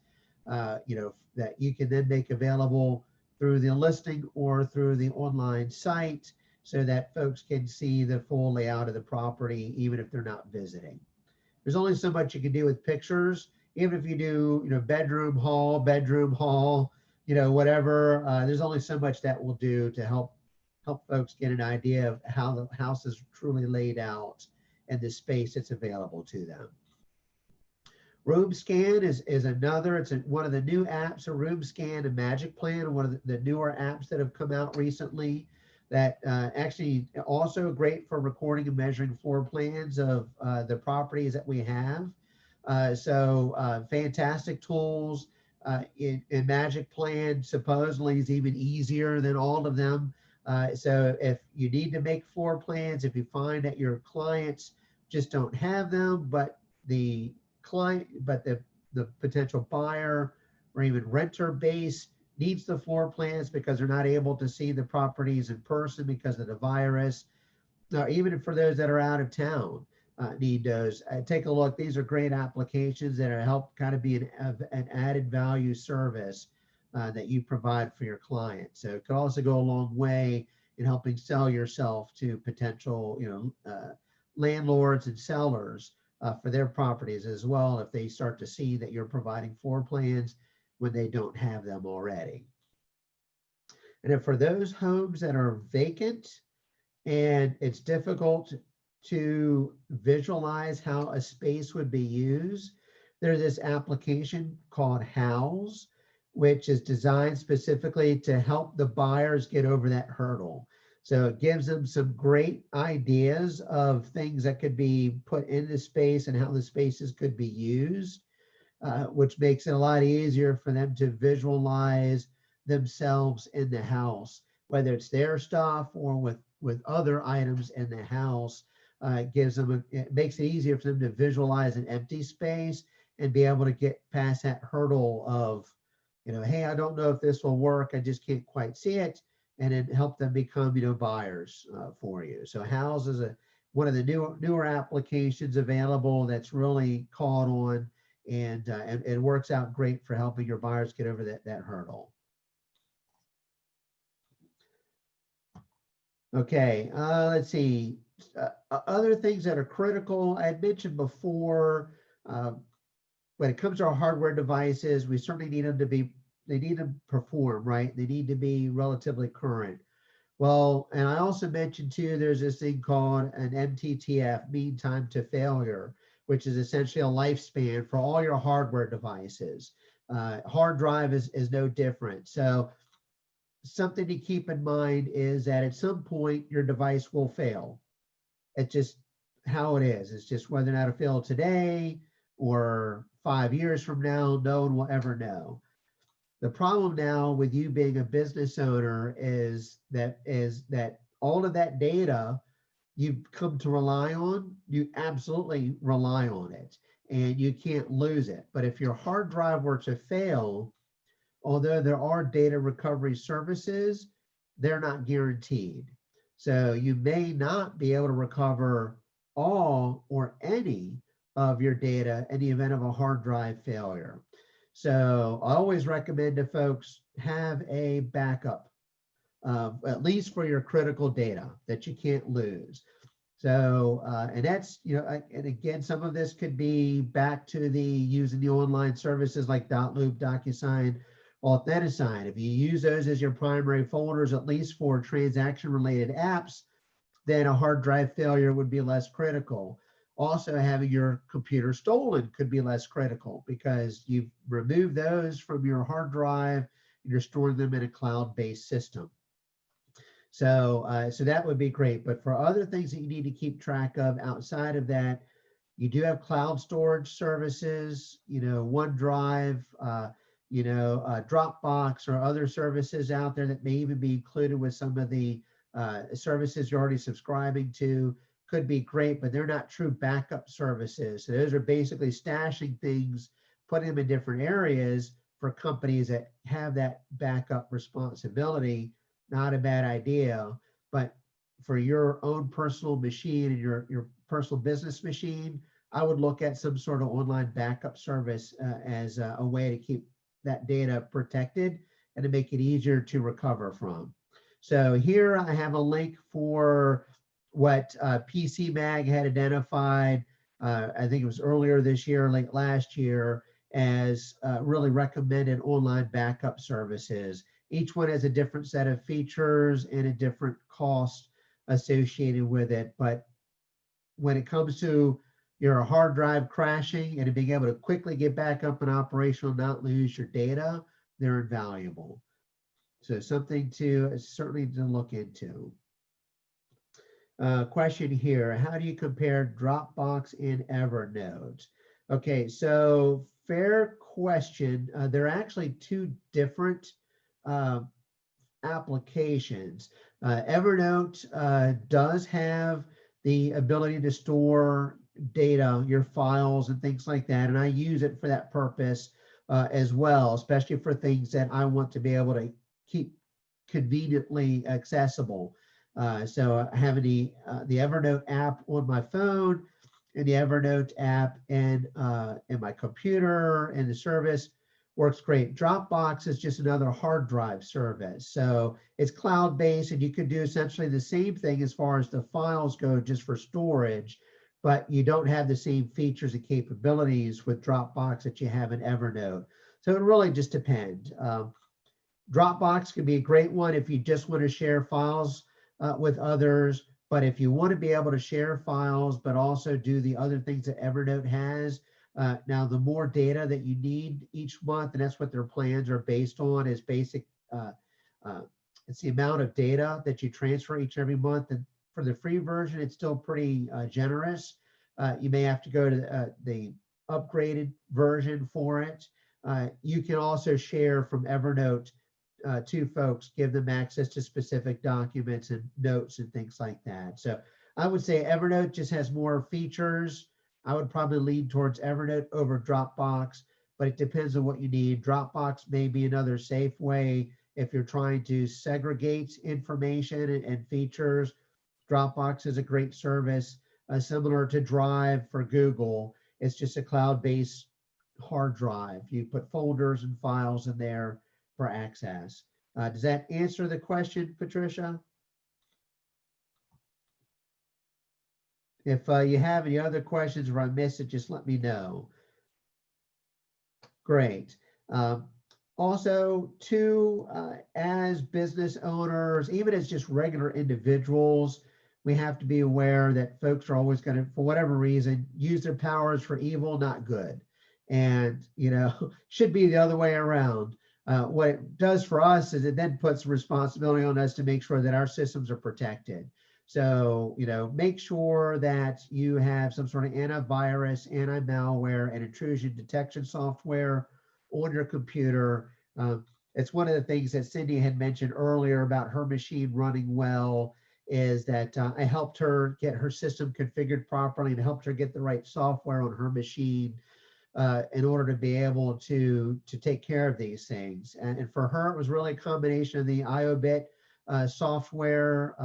that you can then make available through the listing or through the online site, so that folks can see the full layout of the property, even if they're not visiting. There's only so much you can do with pictures. Even if you do, bedroom, hall, whatever, there's only so much that will do to help folks get an idea of how the house is truly laid out and the space that's available to them. Room Scan is another, it's one of the new apps, a Room Scan and Magic Plan, one of the newer apps that have come out recently, that actually also great for recording and measuring floor plans of the properties that we have. Fantastic tools. In Magic Plan supposedly is even easier than all of them. So if you need to make floor plans, if you find that your clients just don't have them, but the potential buyer or even renter base needs the floor plans because they're not able to see the properties in person because of the virus. Now, even for those that are out of town, need those. Take a look. These are great applications that are help kind of be an added value service that you provide for your client. So it could also go a long way in helping sell yourself to potential, landlords and sellers for their properties as well, if they start to see that you're providing floor plans when they don't have them already. And if for those homes that are vacant and it's difficult to visualize how a space would be used, there's this application called House, which is designed specifically to help the buyers get over that hurdle. So it gives them some great ideas of things that could be put into space and how the spaces could be used, which makes it a lot easier for them to visualize themselves in the house, whether it's their stuff or with other items in the house. It makes it easier for them to visualize an empty space and be able to get past that hurdle of, hey, I don't know if this will work, I just can't quite see it, and then help them become, buyers for you. So House is one of the newer applications available that's really caught on, and it works out great for helping your buyers get over that hurdle. Okay, let's see. Other things that are critical, I had mentioned before, when it comes to our hardware devices, we certainly need them they need to perform, right? They need to be relatively current. Well, and I also mentioned too, there's this thing called an MTTF, mean time to failure, which is essentially a lifespan for all your hardware devices. Hard drive is no different. So something to keep in mind is that at some point your device will fail. It's just how it is. It's just whether or not it'll fail today or 5 years from now, no one will ever know. The problem now with you being a business owner is that all of that data you've come to rely on, you absolutely rely on it and you can't lose it. But if your hard drive were to fail, although there are data recovery services, they're not guaranteed. So you may not be able to recover all or any of your data in the event of a hard drive failure. So I always recommend to folks have a backup, at least for your critical data that you can't lose. So, and that's, and again, some of this could be back to the using the online services like Dotloop, DocuSign, Authentisign. If you use those as your primary folders, at least for transaction related apps, then a hard drive failure would be less critical. Also, having your computer stolen could be less critical because you've removed those from your hard drive and you're storing them in a cloud-based system. So, so that would be great. But for other things that you need to keep track of outside of that, you do have cloud storage services, OneDrive, Dropbox, or other services out there that may even be included with some of the services you're already subscribing to. Could be great, but they're not true backup services. So those are basically stashing things, putting them in different areas for companies that have that backup responsibility. Not a bad idea, but for your own personal machine and your personal business machine, I would look at some sort of online backup service as a way to keep that data protected and to make it easier to recover from. So here I have a link for what PC Mag had identified, I think it was earlier this year, late last year, as really recommended online backup services. Each one has a different set of features and a different cost associated with it. But when it comes to your hard drive crashing and being able to quickly get back up and operational, not lose your data, they're invaluable. So something to certainly to look into. Question here, how do you compare Dropbox and Evernote? Okay, so fair question. They're actually two different applications. Evernote does have the ability to store data, your files and things like that, and I use it for that purpose as well, especially for things that I want to be able to keep conveniently accessible. So having the Evernote app on my phone and the Evernote app and in my computer and the service works great. Dropbox is just another hard drive service. So it's cloud-based and you can do essentially the same thing as far as the files go just for storage, but you don't have the same features and capabilities with Dropbox that you have in Evernote. So it really just depends. Dropbox can be a great one if you just want to share files with others, but if you want to be able to share files, but also do the other things that Evernote has, now the more data that you need each month, and that's what their plans are based on, is basic, it's the amount of data that you transfer each every month. And for the free version, it's still pretty generous. You may have to go to the upgraded version for it. You can also share from Evernote to folks, give them access to specific documents and notes and things like that. So I would say Evernote just has more features. I would probably lean towards Evernote over Dropbox, but it depends on what you need. Dropbox may be another safe way if you're trying to segregate information and features. Dropbox is a great service, similar to Drive for Google. It's just a cloud-based hard drive. You put folders and files in there for access. Does that answer the question, Patricia? If you have any other questions or I missed it, just let me know. Great. Also, too, as business owners, even as just regular individuals, we have to be aware that folks are always going to, for whatever reason, use their powers for evil, not good. And, should be the other way around. What it does for us is it then puts responsibility on us to make sure that our systems are protected. So, make sure that you have some sort of antivirus, anti-malware, and intrusion detection software on your computer. It's one of the things that Cindy had mentioned earlier about her machine running well, is that I helped her get her system configured properly and helped her get the right software on her machine. in order to be able to take care of these things. And for her, it was really a combination of the IOBit software.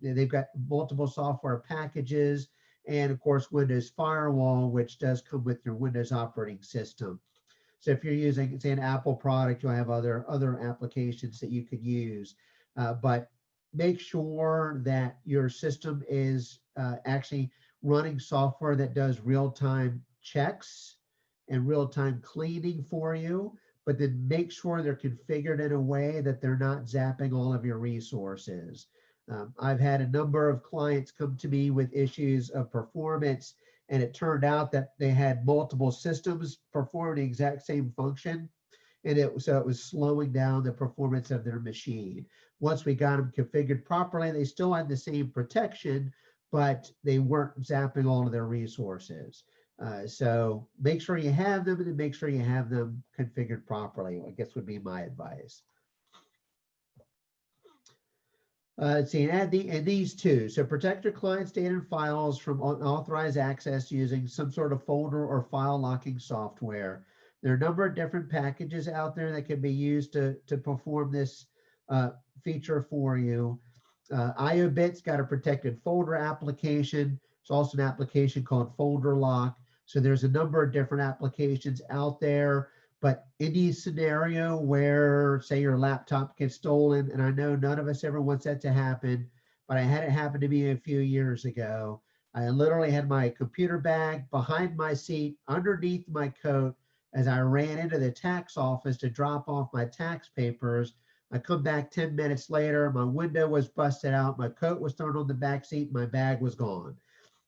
They've got multiple software packages, and of course, Windows Firewall, which does come with your Windows operating system. So if you're using, say, an Apple product, you'll have other applications that you could use. But make sure that your system is actually running software that does real-time checks and real-time cleaning for you, but then make sure they're configured in a way that they're not zapping all of your resources. I've had a number of clients come to me with issues of performance, and it turned out that they had multiple systems performing the exact same function, and so it was slowing down the performance of their machine. Once we got them configured properly, they still had the same protection, but they weren't zapping all of their resources. So make sure you have them, and make sure you have them configured properly, I guess would be my advice. Let's see, and these two. So protect your client's data and files from unauthorized access using some sort of folder or file locking software. There are a number of different packages out there that can be used to perform this feature for you. IOBit's got a protected folder application. There's also an application called Folder Lock. So there's a number of different applications out there. But any scenario where, say, your laptop gets stolen, and I know none of us ever wants that to happen, but I had it happen to me a few years ago. I literally had my computer bag behind my seat, underneath my coat, as I ran into the tax office to drop off my tax papers. I come back 10 minutes later, my window was busted out, my coat was thrown on the back seat, my bag was gone,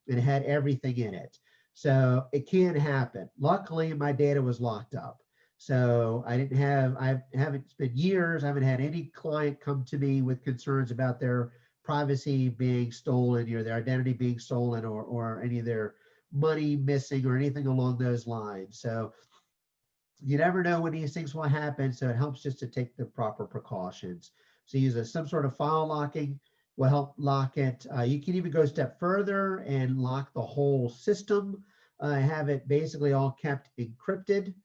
and it had everything in it. So it can happen. Luckily, my data was locked up. So I haven't, it's been years, I haven't had any client come to me with concerns about their privacy being stolen, or their identity being stolen, or any of their money missing or anything along those lines. So you never know when these things will happen. So it helps just to take the proper precautions. So use some sort of file locking will help lock it. You can even go a step further and lock the whole system, have it basically all kept encrypted,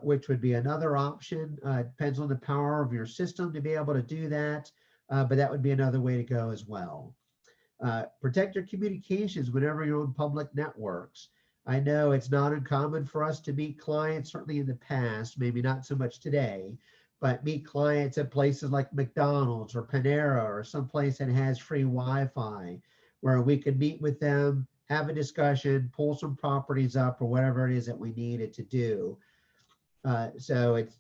which would be another option. Depends on the power of your system to be able to do that, but that would be another way to go as well. Protect your communications whenever you're on public networks. I know it's not uncommon for us to meet clients, certainly in the past, maybe not so much today, but meet clients at places like McDonald's or Panera or someplace that has free Wi-Fi, where we can meet with them, have a discussion, pull some properties up, or whatever it is that we needed to do. So it's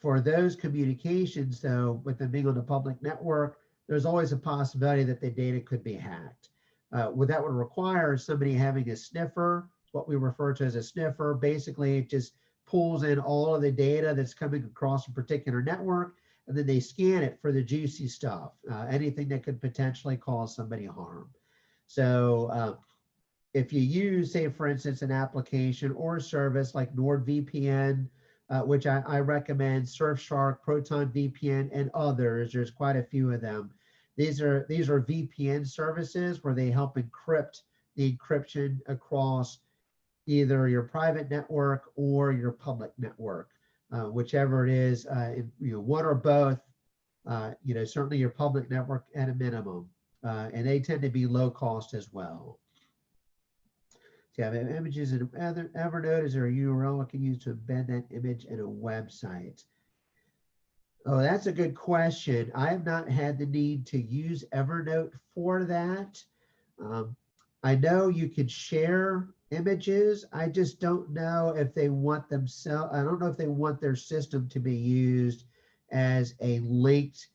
for those communications, though, with them being on the public network, there's always a possibility that the data could be hacked. What that would require is somebody having a sniffer, what we refer to as a sniffer. Basically, it just pulls in all of the data that's coming across a particular network, and then they scan it for the juicy stuff, anything that could potentially cause somebody harm. So if you use, say, for instance, an application or a service like NordVPN, which I recommend, Surfshark, Proton VPN, and others, there's quite a few of them. These are VPN services where they help encrypt the encryption across either your private network or your public network, whichever it is, one or both. Certainly your public network at a minimum, and they tend to be low cost as well. So you have images in Evernote. Is there a URL I can use to embed that image in a website? Oh, that's a good question. I have not had the need to use Evernote for that. I know you can share images. I just don't know if they want I don't know if they want their system to be used as a linked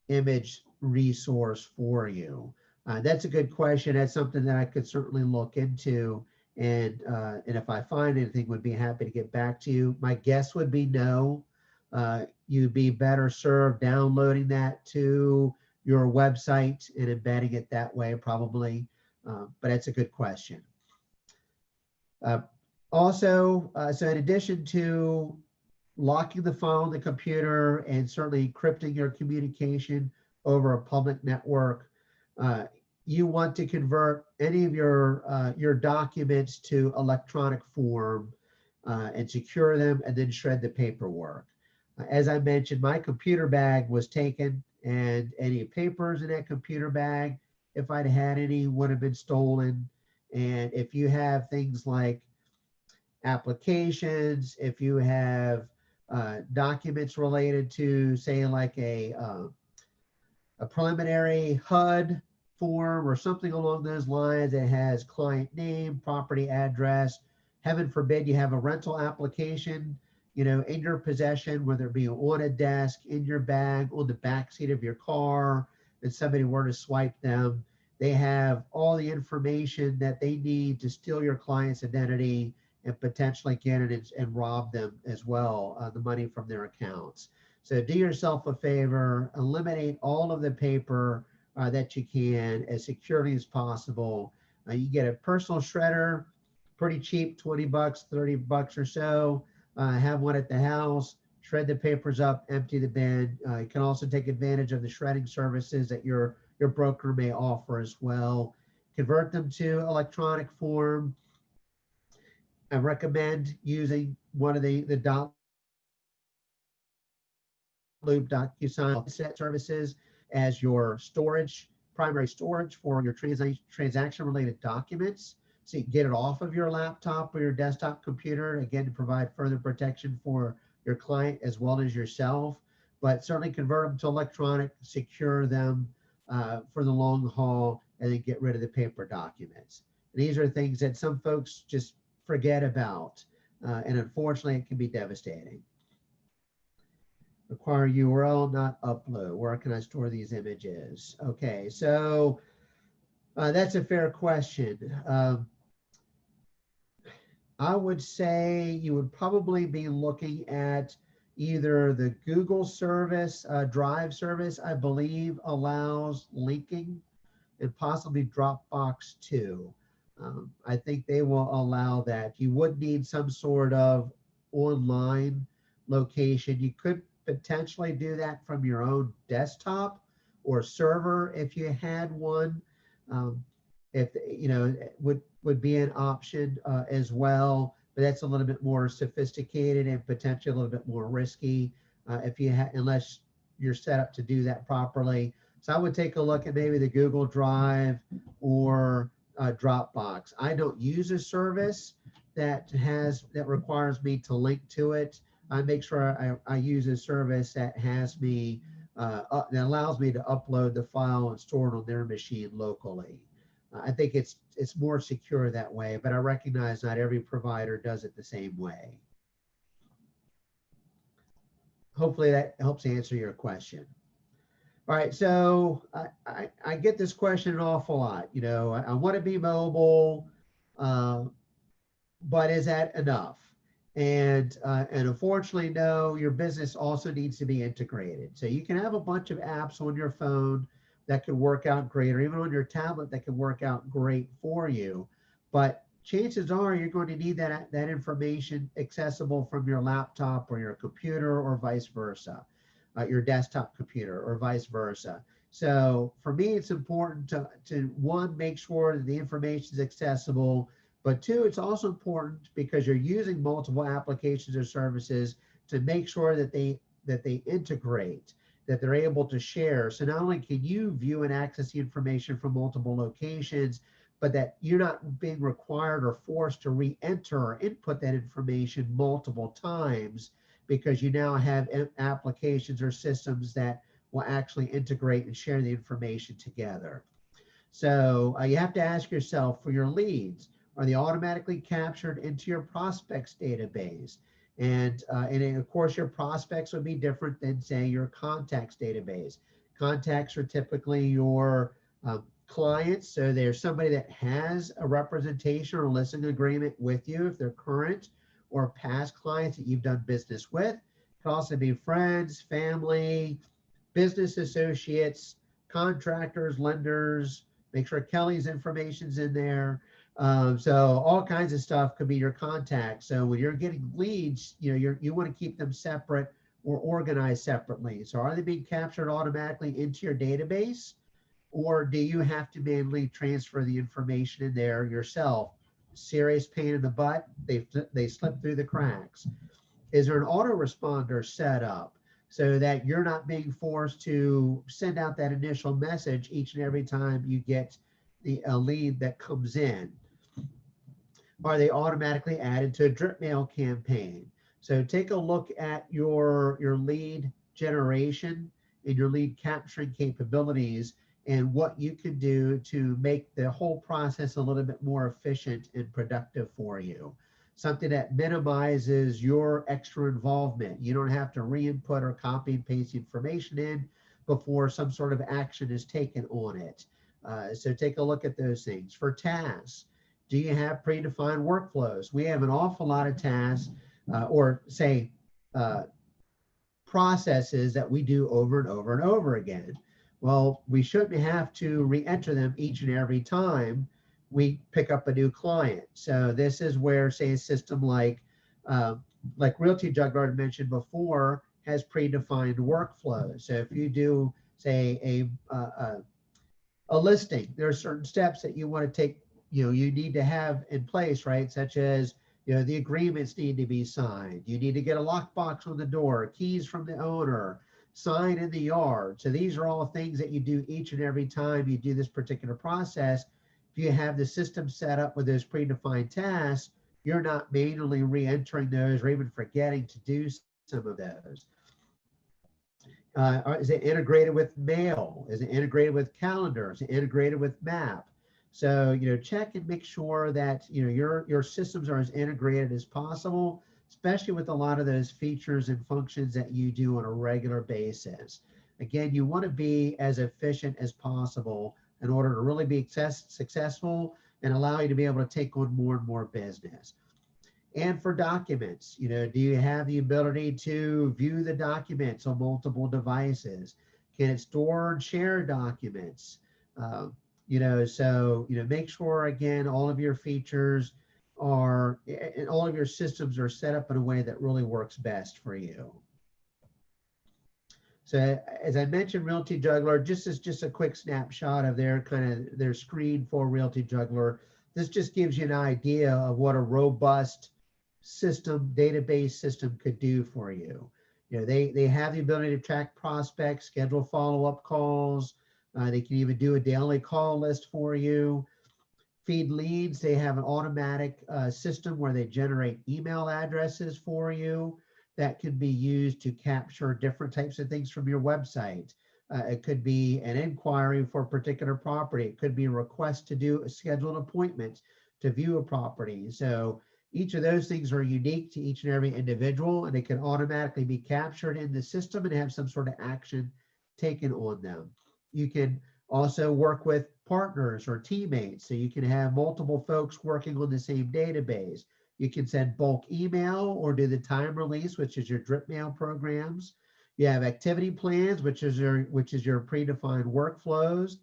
image resource for you. That's a good question. That's something that I could certainly look into. And if I find anything, would be happy to get back to you. My guess would be no. You'd be better served downloading that to your website and embedding it that way, probably. But that's a good question. So in addition to locking the file on the computer and certainly encrypting your communication over a public network, you want to convert any of your documents to electronic form. and secure them, and then shred the paperwork. As I mentioned, my computer bag was taken, and any papers in that computer bag, if I'd had any, would have been stolen. And if you have things like applications, if you have documents related to, say, like a preliminary HUD form or something along those lines that has client name, property address. Heaven forbid you have a rental application, in your possession, whether it be on a desk, in your bag, on the back seat of your car, and somebody were to swipe them. They have all the information that they need to steal your client's identity and potentially get it and rob them as well, the money from their accounts. So do yourself a favor, eliminate all of the paper that you can as securely as possible. You get a personal shredder, pretty cheap, 20 bucks, 30 bucks or so. Have one at the house, shred the papers up, empty the bin. You can also take advantage of the shredding services that your broker may offer as well. Convert them to electronic form. I recommend using one of the loop DocuSign set services as your storage, primary storage for your transaction related documents. So you can get it off of your laptop or your desktop computer, again, to provide further protection for your client as well as yourself. But certainly convert them to electronic, secure them for the long haul, and then get rid of the paper documents. And these are things that some folks just forget about. And unfortunately, it can be devastating. Require URL, not upload. Where can I store these images? Okay, so that's a fair question. I would say you would probably be looking at either the Google service, Drive service, I believe allows linking, and possibly Dropbox too. I think they will allow that. You would need some sort of online location. You could potentially do that from your own desktop or server if you had one. If would be an option as well, but that's a little bit more sophisticated and potentially a little bit more risky if you unless you're set up to do that properly. So I would take a look at maybe the Google Drive or Dropbox. I don't use a service that requires me to link to it. I make sure I use a service that has me that allows me to upload the file and store it on their machine locally. I think it's more secure that way, but I recognize not every provider does it the same way. Hopefully that helps answer your question. All right, so I get this question an awful lot. I want to be mobile, but is that enough? And unfortunately, no, your business also needs to be integrated. So you can have a bunch of apps on your phone that could work out great, or even on your tablet that can work out great for you. But chances are you're going to need that information accessible from your laptop or your computer or vice versa, your desktop computer or vice versa. So for me, it's important to one, make sure that the information is accessible, but two, it's also important because you're using multiple applications or services to make sure that they integrate, that they're able to share. So not only can you view and access the information from multiple locations, but that you're not being required or forced to re-enter or input that information multiple times, because you now have applications or systems that will actually integrate and share the information together. So you have to ask yourself, for your leads, are they automatically captured into your prospects database? And of course, your prospects would be different than, say, your contacts database. Contacts are typically your clients. So there's somebody that has a representation or listening agreement with you if they're current, or past clients that you've done business with. It could also be friends, family, business associates, contractors, lenders. Make sure Kelly's information's in there. So all kinds of stuff could be your contacts. So when you're getting leads, you want to keep them separate or organized separately. So are they being captured automatically into your database, or do you have to manually transfer the information in there yourself serious pain in the butt, they slip through the cracks. Is there an autoresponder set up so that you're not being forced to send out that initial message each and every time you get a lead that comes in? Are they automatically added to a drip mail campaign? So take a look at your lead generation and your lead capturing capabilities and what you can do to make the whole process a little bit more efficient and productive for you. Something that minimizes your extra involvement. You don't have to re-input or copy and paste information in before some sort of action is taken on it. So take a look at those things. For tasks, do you have predefined workflows? We have an awful lot of tasks or say processes that we do over and over and over again. Well, we shouldn't have to re-enter them each and every time we pick up a new client. So this is where, say, a system like Realty Juggler I mentioned before has predefined workflows. So if you do, say, a listing, there are certain steps that you want to take, you need to have in place, right? Such as, the agreements need to be signed. You need to get a lockbox on the door, keys from the owner, sign in the yard. So these are all things that you do each and every time you do this particular process. If you have the system set up with those predefined tasks, you're not manually re-entering those or even forgetting to do some of those. Is it integrated with mail? Is it integrated with calendar? Is it integrated with map? So, check and make sure that, your systems are as integrated as possible, especially with a lot of those features and functions that you do on a regular basis. Again, you want to be as efficient as possible in order to really be successful and allow you to be able to take on more and more business. And for documents, do you have the ability to view the documents on multiple devices? Can it store and share documents? Make sure, again, all of your features are, and all of your systems are set up in a way that really works best for you. So as I mentioned, Realty Juggler, just a quick snapshot of their screen for Realty Juggler. This just gives you an idea of what a robust database system could do for you. They have the ability to track prospects, schedule follow-up calls. They can even do a daily call list for you. Feed leads, they have an automatic system where they generate email addresses for you that can be used to capture different types of things from your website. It could be an inquiry for a particular property. It could be a request to schedule an appointment to view a property. So each of those things are unique to each and every individual, and it can automatically be captured in the system and have some sort of action taken on them. You can also work with partners or teammates. So you can have multiple folks working on the same database. You can send bulk email or do the time release, which is your drip mail programs. You have activity plans, which is your predefined workflows.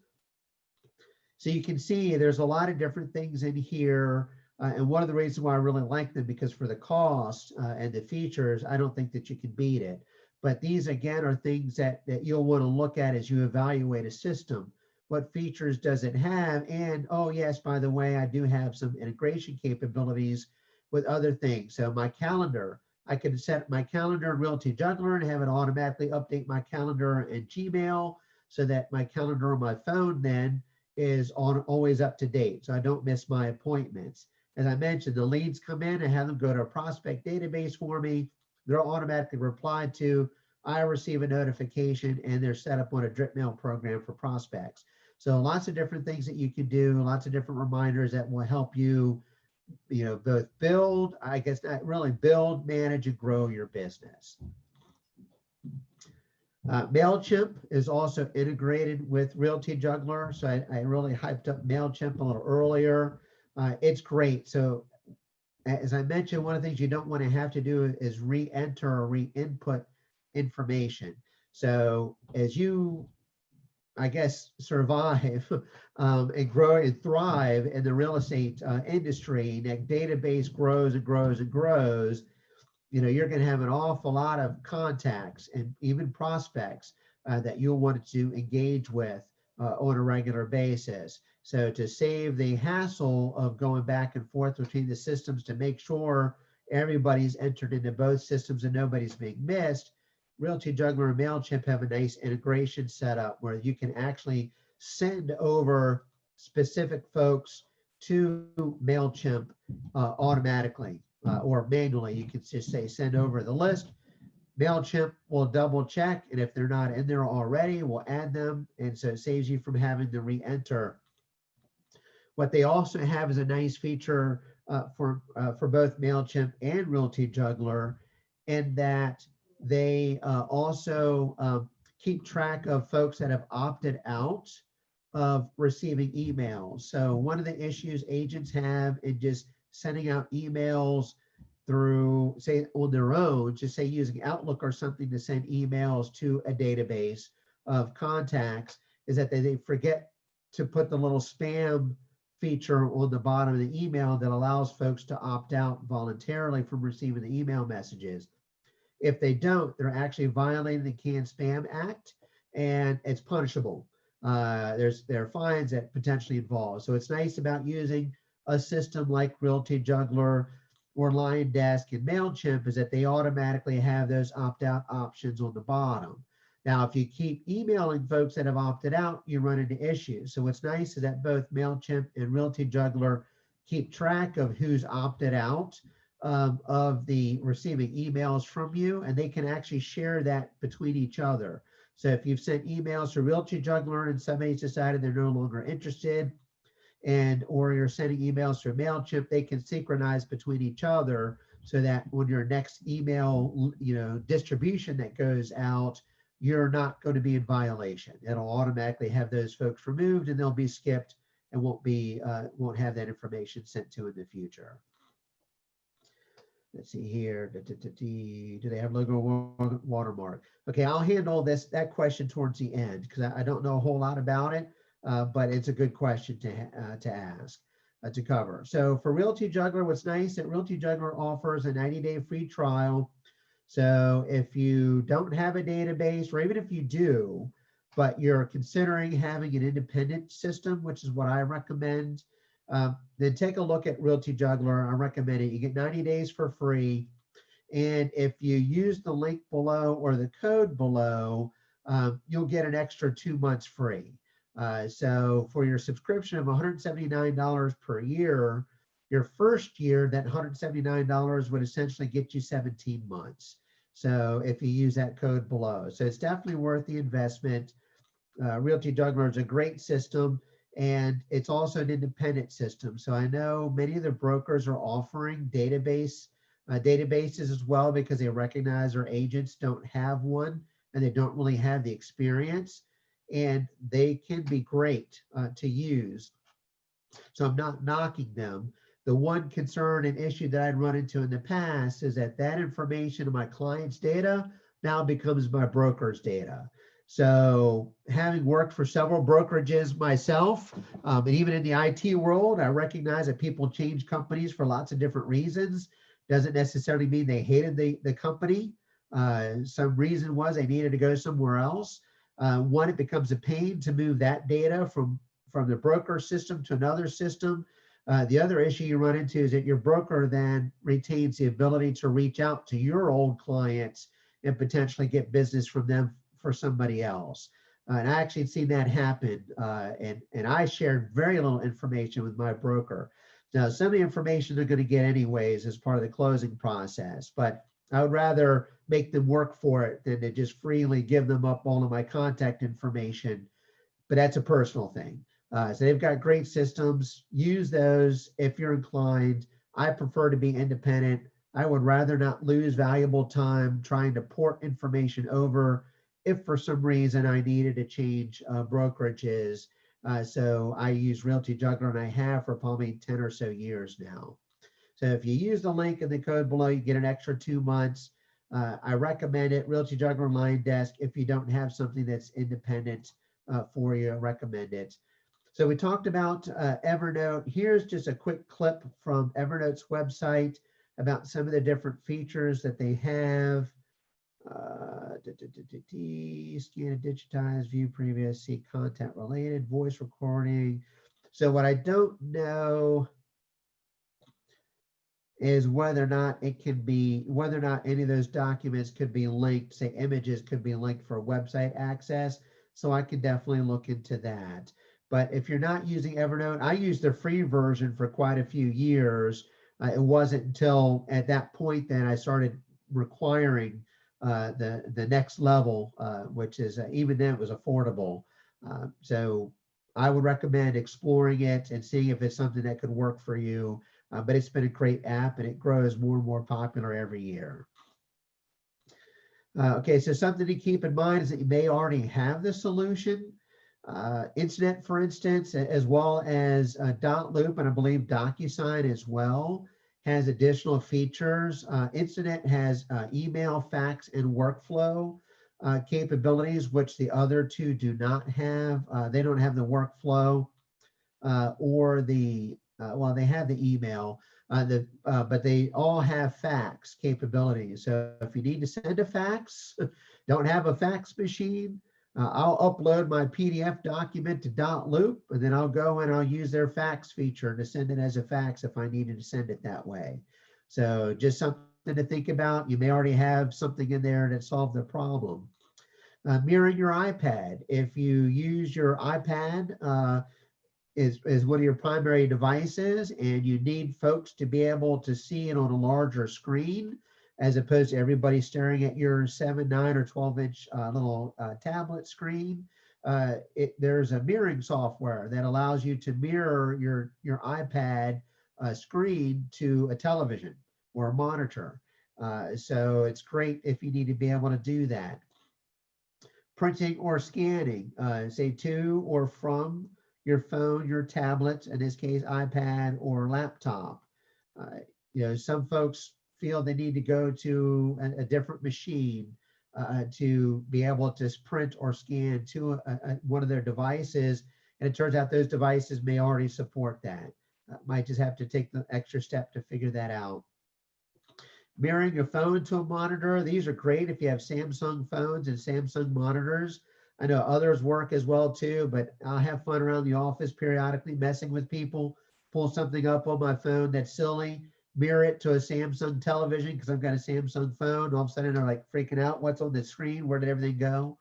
So you can see there's a lot of different things in here. And one of the reasons why I really like them, because for the cost and the features, I don't think that you can beat it. But these, again, are things that you'll want to look at as you evaluate a system. What features does it have? And, oh, yes, by the way, I do have some integration capabilities with other things. So my calendar, I can set my calendar in Realty Juggler and have it automatically update my calendar in Gmail so that my calendar on my phone then is always up to date. So I don't miss my appointments. As I mentioned, the leads come in and have them go to a prospect database for me. They're automatically replied to. I receive a notification and they're set up on a drip mail program for prospects. So lots of different things that you can do, lots of different reminders that will help you, both build, manage, and grow your business. MailChimp is also integrated with Realty Juggler. So I really hyped up MailChimp a little earlier. It's great. So as I mentioned, one of the things you don't want to have to do is re-enter or re-input information. So as you, survive and grow and thrive in the real estate industry, that database grows and grows and grows, you're going to have an awful lot of contacts and even prospects that you'll want to engage with on a regular basis. So to save the hassle of going back and forth between the systems to make sure everybody's entered into both systems and nobody's being missed, Realty Juggler and MailChimp have a nice integration set up where you can actually send over specific folks to MailChimp automatically or manually. You can just say send over the list. MailChimp will double check, and if they're not in there already, we'll add them. And so it saves you from having to re-enter. What they also have is a nice feature for both MailChimp and Realty Juggler, in that they also keep track of folks that have opted out of receiving emails. So one of the issues agents have in just sending out emails through, say, on their own, just say using Outlook or something to send emails to a database of contacts, is that they forget to put the little spam feature on the bottom of the email that allows folks to opt out voluntarily from receiving the email messages. If they don't, they're actually violating the Can Spam Act, and it's punishable. There are fines that potentially involve. So it's nice about using a system like Realty Juggler or Lion Desk and MailChimp is that they automatically have those opt-out options on the bottom. Now, if you keep emailing folks that have opted out, you run into issues. So what's nice is that both MailChimp and Realty Juggler keep track of who's opted out of the receiving emails from you, and they can actually share that between each other. So if you've sent emails to Realty Juggler and somebody's decided they're no longer interested, and or you're sending emails through MailChimp, they can synchronize between each other so that when your next email distribution that goes out, you're not going to be in violation. It'll automatically have those folks removed, and they'll be skipped and won't have that information sent to in the future. Let's see here. Do they have logo watermark? Okay, I'll handle that question towards the end because I don't know a whole lot about it, but it's a good question to ask, to cover. So for Realty Juggler, what's nice that Realty Juggler offers a 90-day free trial. So if you don't have a database, or even if you do, but you're considering having an independent system, which is what I recommend, then take a look at Realty Juggler. I recommend it. You get 90 days for free. And if you use the link below or the code below, you'll get an extra 2 months free. So for your subscription of $179 per year, your first year, that $179 would essentially get you 17 months. So if you use that code below. So it's definitely worth the investment. Realty Juggler is a great system, and it's also an independent system. So I know many of the brokers are offering databases as well because they recognize their agents don't have one and they don't really have the experience, and they can be great to use. So I'm not knocking them. The one concern and issue that I'd run into in the past is that information of my client's data now becomes my broker's data. So having worked for several brokerages myself, and even in the IT world, I recognize that people change companies for lots of different reasons. Doesn't necessarily mean they hated the company. Some reason was they needed to go somewhere else. One, it becomes a pain to move that data from the broker system to another system. The other issue you run into is that your broker then retains the ability to reach out to your old clients and potentially get business from them for somebody else. And I actually seen that happen. And I shared very little information with my broker. Now, some of the information they're going to get anyways as part of the closing process, but I would rather make them work for it than to just freely give them up all of my contact information. But that's a personal thing. So they've got great systems. Use those if you're inclined. I prefer to be independent. I would rather not lose valuable time trying to port information over if for some reason I needed to change brokerages. So I use Realty Juggler, and I have for probably 10 or so years now. So if you use the link in the code below, you get an extra 2 months. I recommend it. Realty Juggler and Lion Desk. If you don't have something that's independent for you, I recommend it. So we talked about Evernote. Here's just a quick clip from Evernote's website about some of the different features that they have. Scan and digitize, view previous, see content related, voice recording. So what I don't know is whether or not it can be, whether or not any of those documents could be linked, say images could be linked for website access. So I can definitely look into that. But if you're not using Evernote, I used the free version for quite a few years. It wasn't until at that point that I started requiring the next level, which is even then it was affordable. So I would recommend exploring it and seeing if it's something that could work for you. But it's been a great app and it grows more and more popular every year. Okay, so something to keep in mind is that you may already have the solution. Internet, for instance, as well as Dotloop, and I believe DocuSign as well, has additional features. Internet has email, fax, and workflow capabilities, which the other two do not have. They don't have the workflow or the well, they have the email, but they all have fax capabilities. So if you need to send a fax, don't have a fax machine, I'll upload my PDF document to Dotloop, and then I'll go and I'll use their fax feature to send it as a fax if I needed to send it that way. So just something to think about. You may already have something in there that solved the problem. Mirroring your iPad. If you use your iPad, is one of your primary devices and you need folks to be able to see it on a larger screen as opposed to everybody staring at your 7, 9, or 12-inch little tablet screen. There's a mirroring software that allows you to mirror your iPad screen to a television or a monitor. So it's great if you need to be able to do that. Printing or scanning, say to or from your phone, your tablet, in this case, iPad or laptop. Uh, some folks feel they need to go to a different machine to be able to print or scan to one of their devices. And it turns out those devices may already support that. Might just have to take the extra step to figure that out. Mirroring your phone to a monitor. These are great if you have Samsung phones and Samsung monitors. I know others work as well too, but I'll have fun around the office periodically messing with people, pull something up on my phone that's silly, mirror it to a Samsung television because I've got a Samsung phone. All of a sudden they're like freaking out. What's on the screen? Where did everything go?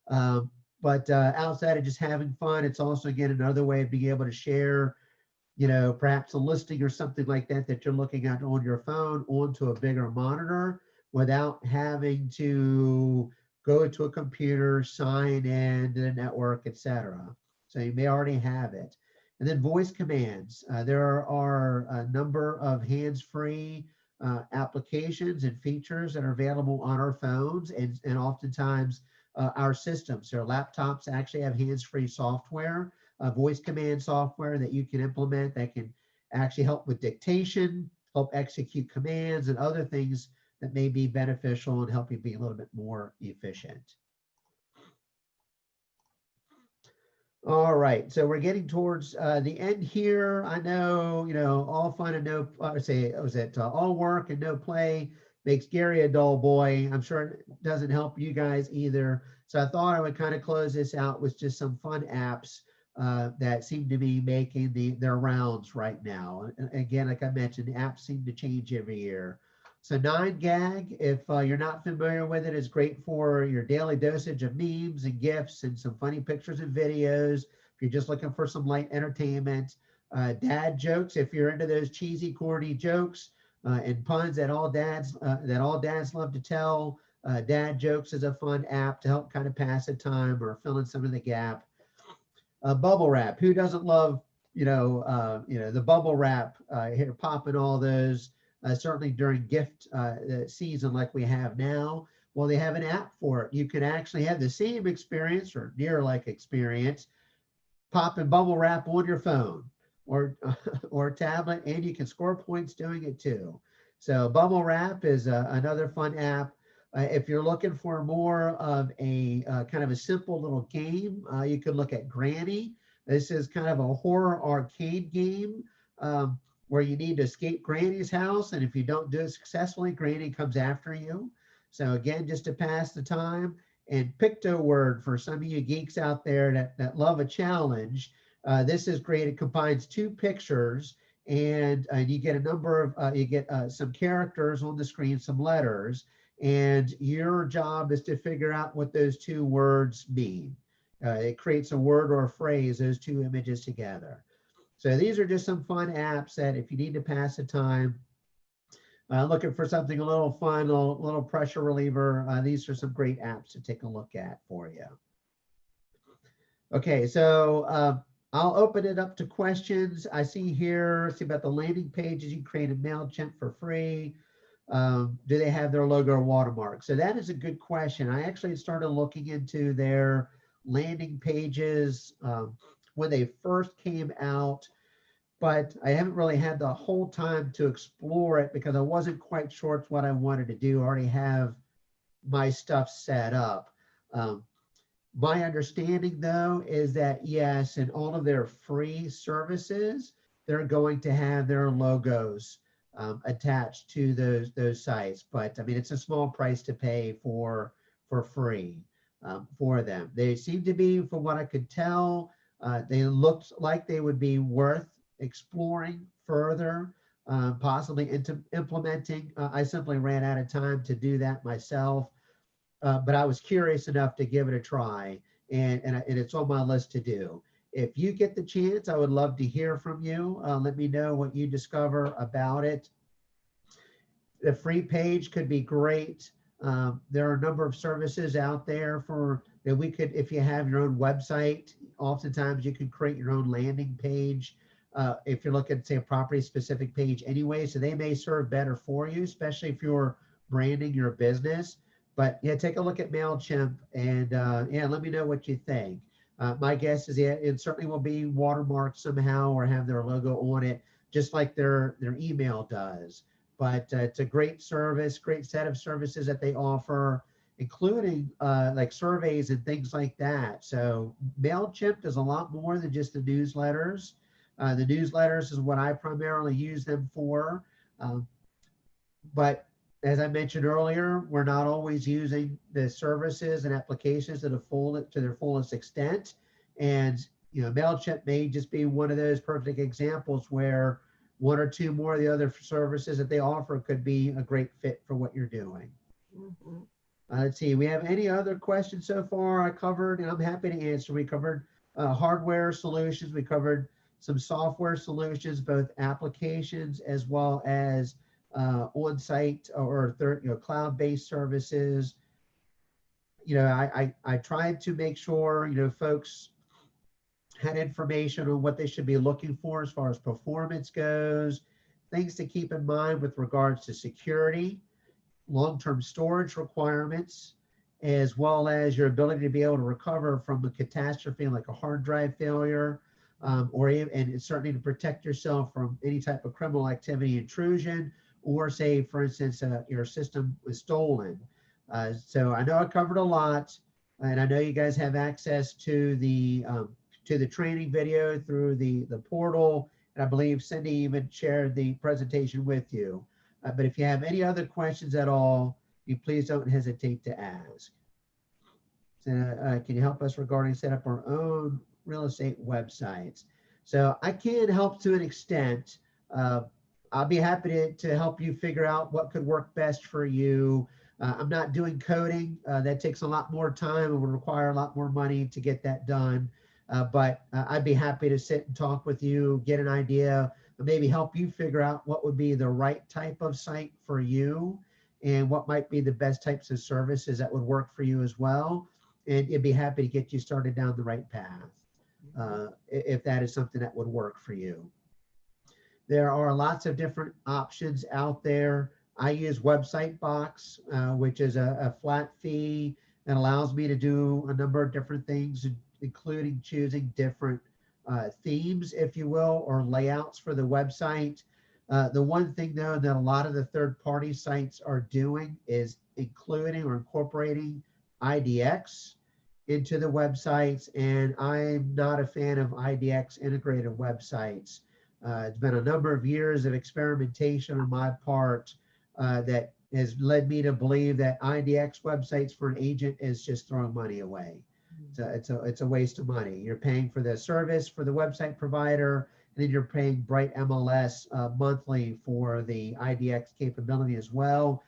But outside of just having fun, it's also, again, another way of being able to share, perhaps a listing or something like that that you're looking at on your phone onto a bigger monitor without having to go to a computer, sign in to the network, etc. So you may already have it. And then voice commands. There are a number of hands-free applications and features that are available on our phones and oftentimes our systems. So our laptops actually have hands-free software, voice command software that you can implement that can actually help with dictation, help execute commands and other things that may be beneficial and help you be a little bit more efficient. All right, so we're getting towards the end here. I know, all fun and no, all work and no play makes Gary a dull boy. I'm sure it doesn't help you guys either. So I thought I would kind of close this out with just some fun apps that seem to be making their rounds right now. And again, like I mentioned, the apps seem to change every year. So 9gag, if you're not familiar with it, is great for your daily dosage of memes and GIFs and some funny pictures and videos. If you're just looking for some light entertainment. Dad jokes, if you're into those cheesy, corny jokes and puns that all dads love to tell. Dad jokes is a fun app to help kind of pass the time or fill in some of the gap. Bubble wrap, who doesn't love the bubble wrap here, popping all those. Certainly during gift season like we have now. Well, they have an app for it. You can actually have the same experience or near like experience, popping bubble wrap on your phone or or tablet, and you can score points doing it too. So bubble wrap is another fun app. If you're looking for more of a kind of a simple little game, you could look at Granny. This is kind of a horror arcade game. Where you need to escape Granny's house, and if you don't do it successfully, Granny comes after you. So again, just to pass the time, and PictoWord for some of you geeks out there that love a challenge. This is great. It combines two pictures, and you get a number of, you get some characters on the screen, some letters, and your job is to figure out what those two words mean. It creates a word or a phrase, those two images together. So these are just some fun apps that if you need to pass the time, looking for something a little fun, little pressure reliever, these are some great apps to take a look at for you. Okay, so I'll open it up to questions. I see here, see about the landing pages. You create a MailChimp for free. Do they have their logo or watermark? So that is a good question. I actually started looking into their landing pages when they first came out, but I haven't really had the whole time to explore it because I wasn't quite sure it's what I wanted to do. I already have my stuff set up. My understanding though is that yes, in all of their free services, they're going to have their logos attached to those sites. But I mean, it's a small price to pay for free for them. They seem to be, from what I could tell, they looked like they would be worth exploring further, possibly into implementing. I simply ran out of time to do that myself. But I was curious enough to give it a try, and it's on my list to do. If you get the chance, I would love to hear from you. Let me know what you discover about it. The free page could be great. There are a number of services out there for that we could, if you have your own website, oftentimes you can create your own landing page. If you're looking at, say, a property specific page anyway, so they may serve better for you, especially if you're branding your business. But yeah, take a look at MailChimp and yeah, let me know what you think. My guess is yeah, it certainly will be watermarked somehow or have their logo on it, just like their email does. But it's a great service, great set of services that they offer, including like surveys and things like that. So MailChimp does a lot more than just the newsletters. The newsletters is what I primarily use them for. But as I mentioned earlier, we're not always using the services and applications to their fullest extent. And you know, MailChimp may just be one of those perfect examples where one or two more of the other services that they offer could be a great fit for what you're doing. Mm-hmm. Let's see, we have any other questions so far I covered, and I'm happy to answer. We covered hardware solutions. We covered some software solutions, both applications as well as on-site or cloud-based services. You know, I tried to make sure, you know, folks had information on what they should be looking for as far as performance goes, things to keep in mind with regards to security, long-term storage requirements, as well as your ability to be able to recover from a catastrophe like a hard drive failure, and certainly to protect yourself from any type of criminal activity intrusion, or say, for instance, your system was stolen. So I know I covered a lot, and I know you guys have access to the training video through the portal, and I believe Cindy even shared the presentation with you. But if you have any other questions at all, you please don't hesitate to ask. So, can you help us regarding set up our own real estate websites? So I can help to an extent. I'll be happy to help you figure out what could work best for you. I'm not doing coding. That takes a lot more time and would require a lot more money to get that done. But I'd be happy to sit and talk with you, get an idea, maybe help you figure out what would be the right type of site for you and what might be the best types of services that would work for you as well. And it'd be happy to get you started down the right path if that is something that would work for you. There are lots of different options out there. I use Website Box, which is a flat fee and allows me to do a number of different things, including choosing different themes, if you will, or layouts for the website. The one thing though that a lot of the third-party sites are doing is including or incorporating IDX into the websites, and I'm not a fan of IDX integrated websites. It's been a number of years of experimentation on my part that has led me to believe that IDX websites for an agent is just throwing money away. It's a waste of money. You're paying for the service for the website provider, and then you're paying Bright MLS monthly for the IDX capability as well.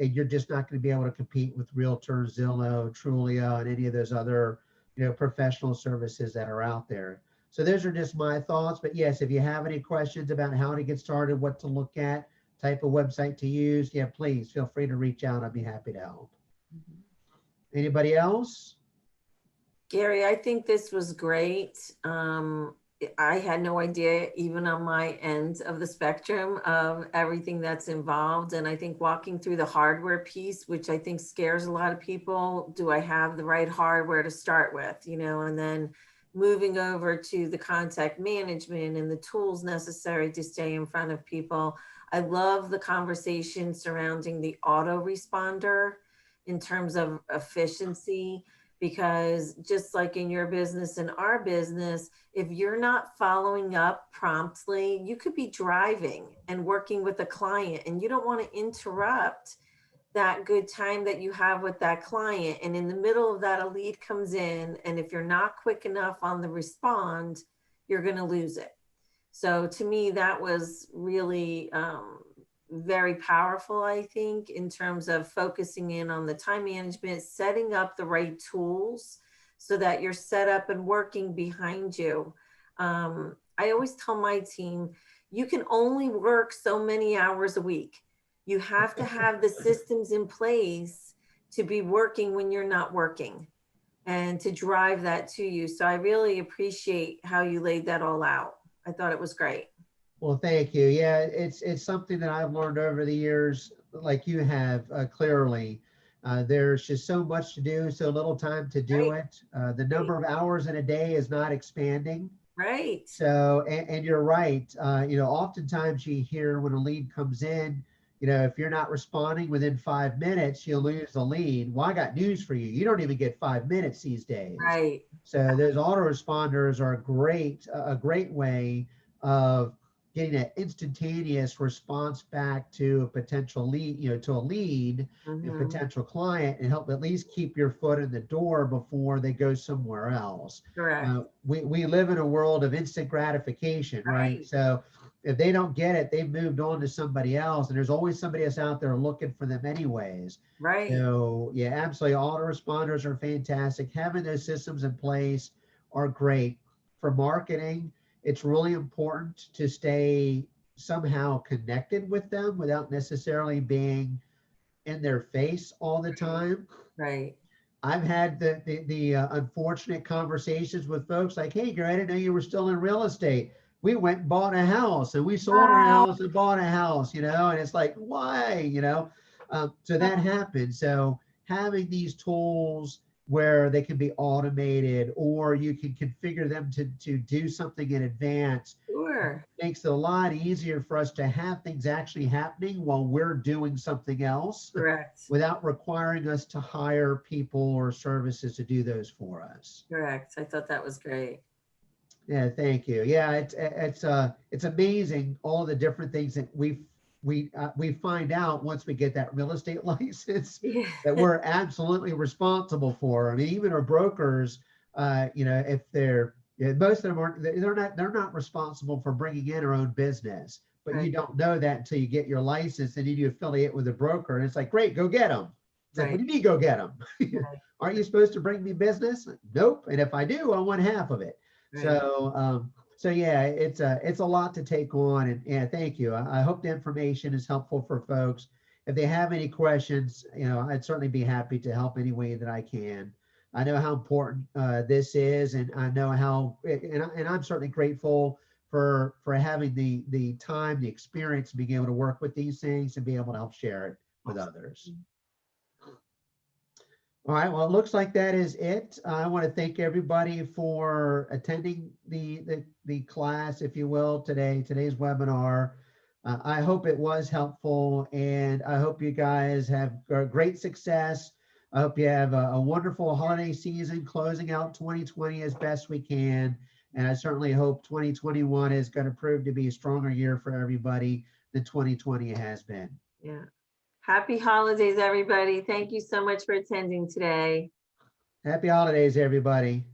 And you're just not going to be able to compete with Realtor, Zillow, Trulia, and any of those other, professional services that are out there. So those are just my thoughts. But yes, if you have any questions about how to get started, what to look at, type of website to use, yeah, please feel free to reach out. I'll be happy to help. Anybody else? Gary, I think this was great. I had no idea, even on my end of the spectrum, of everything that's involved. And I think walking through the hardware piece, which I think scares a lot of people, do I have the right hardware to start with, and then moving over to the contact management and the tools necessary to stay in front of people. I love the conversation surrounding the autoresponder in terms of efficiency, because just like in your business and our business, if you're not following up promptly, you could be driving and working with a client, and you don't want to interrupt that good time that you have with that client. And in the middle of that, a lead comes in, and if you're not quick enough on the respond, you're going to lose it. So to me, that was really very powerful, I think, in terms of focusing in on the time management, setting up the right tools so that you're set up and working behind you. I always tell my team, you can only work so many hours a week. You have to have the systems in place to be working when you're not working and to drive that to you. So I really appreciate how you laid that all out. I thought it was great. Well, thank you. Yeah, it's something that I've learned over the years, like you have, clearly. There's just so much to do, so little time to do Right. it. The number of hours in a day is not expanding. Right. So, and you're right. Oftentimes you hear when a lead comes in, if you're not responding within 5 minutes, you'll lose the lead. Well, I got news for you. You don't even get 5 minutes these days. Right. So those autoresponders are a great way of getting an instantaneous response back to a potential lead, to a lead, a Mm-hmm. potential client, and help at least keep your foot in the door before they go somewhere else. Correct. We live in a world of instant gratification, right? Right. So if they don't get it, they've moved on to somebody else, and there's always somebody else out there looking for them anyways. Right. So yeah, absolutely. Autoresponders are fantastic. Having those systems in place are great. For marketing, it's really important to stay somehow connected with them without necessarily being in their face all the time. Right. I've had the unfortunate conversations with folks like, "Hey, Gary, I didn't know you were still in real estate. We went and bought a house, and we sold our Wow. house and bought a house," and it's like, why, so that happens. So having these tools where they can be automated, or you can configure them to do something in advance, Sure. makes it a lot easier for us to have things actually happening while we're doing something else Correct. without requiring us to hire people or services to do those for us. Correct. I thought that was great. Yeah, thank you. Yeah, it's amazing all the different things that we find out once we get that real estate license Yeah. that we're absolutely responsible for. I mean, even our brokers, if they're most of them aren't, they're not responsible for bringing in our own business, but you Right. don't know that until you get your license, and then you affiliate with a broker, and it's like, great, go get them. It's like, what Right. do you mean go get them? Right. Aren't you supposed to bring me business? Nope. And if I do, I want half of it. Right. So yeah, it's a lot to take on, and yeah, thank you. I hope the information is helpful for folks. If they have any questions, I'd certainly be happy to help any way that I can. I know how important this is, and I know how, and I'm certainly grateful for having the time, the experience, being able to work with these things and be able to help share it with others. All right, well, it looks like that is it. I want to thank everybody for attending the class, if you will, today's webinar. I hope it was helpful, and I hope you guys have great success. I hope you have a wonderful holiday season, closing out 2020 as best we can. And I certainly hope 2021 is going to prove to be a stronger year for everybody than 2020 has been. Yeah. Happy holidays, everybody. Thank you so much for attending today. Happy holidays, everybody.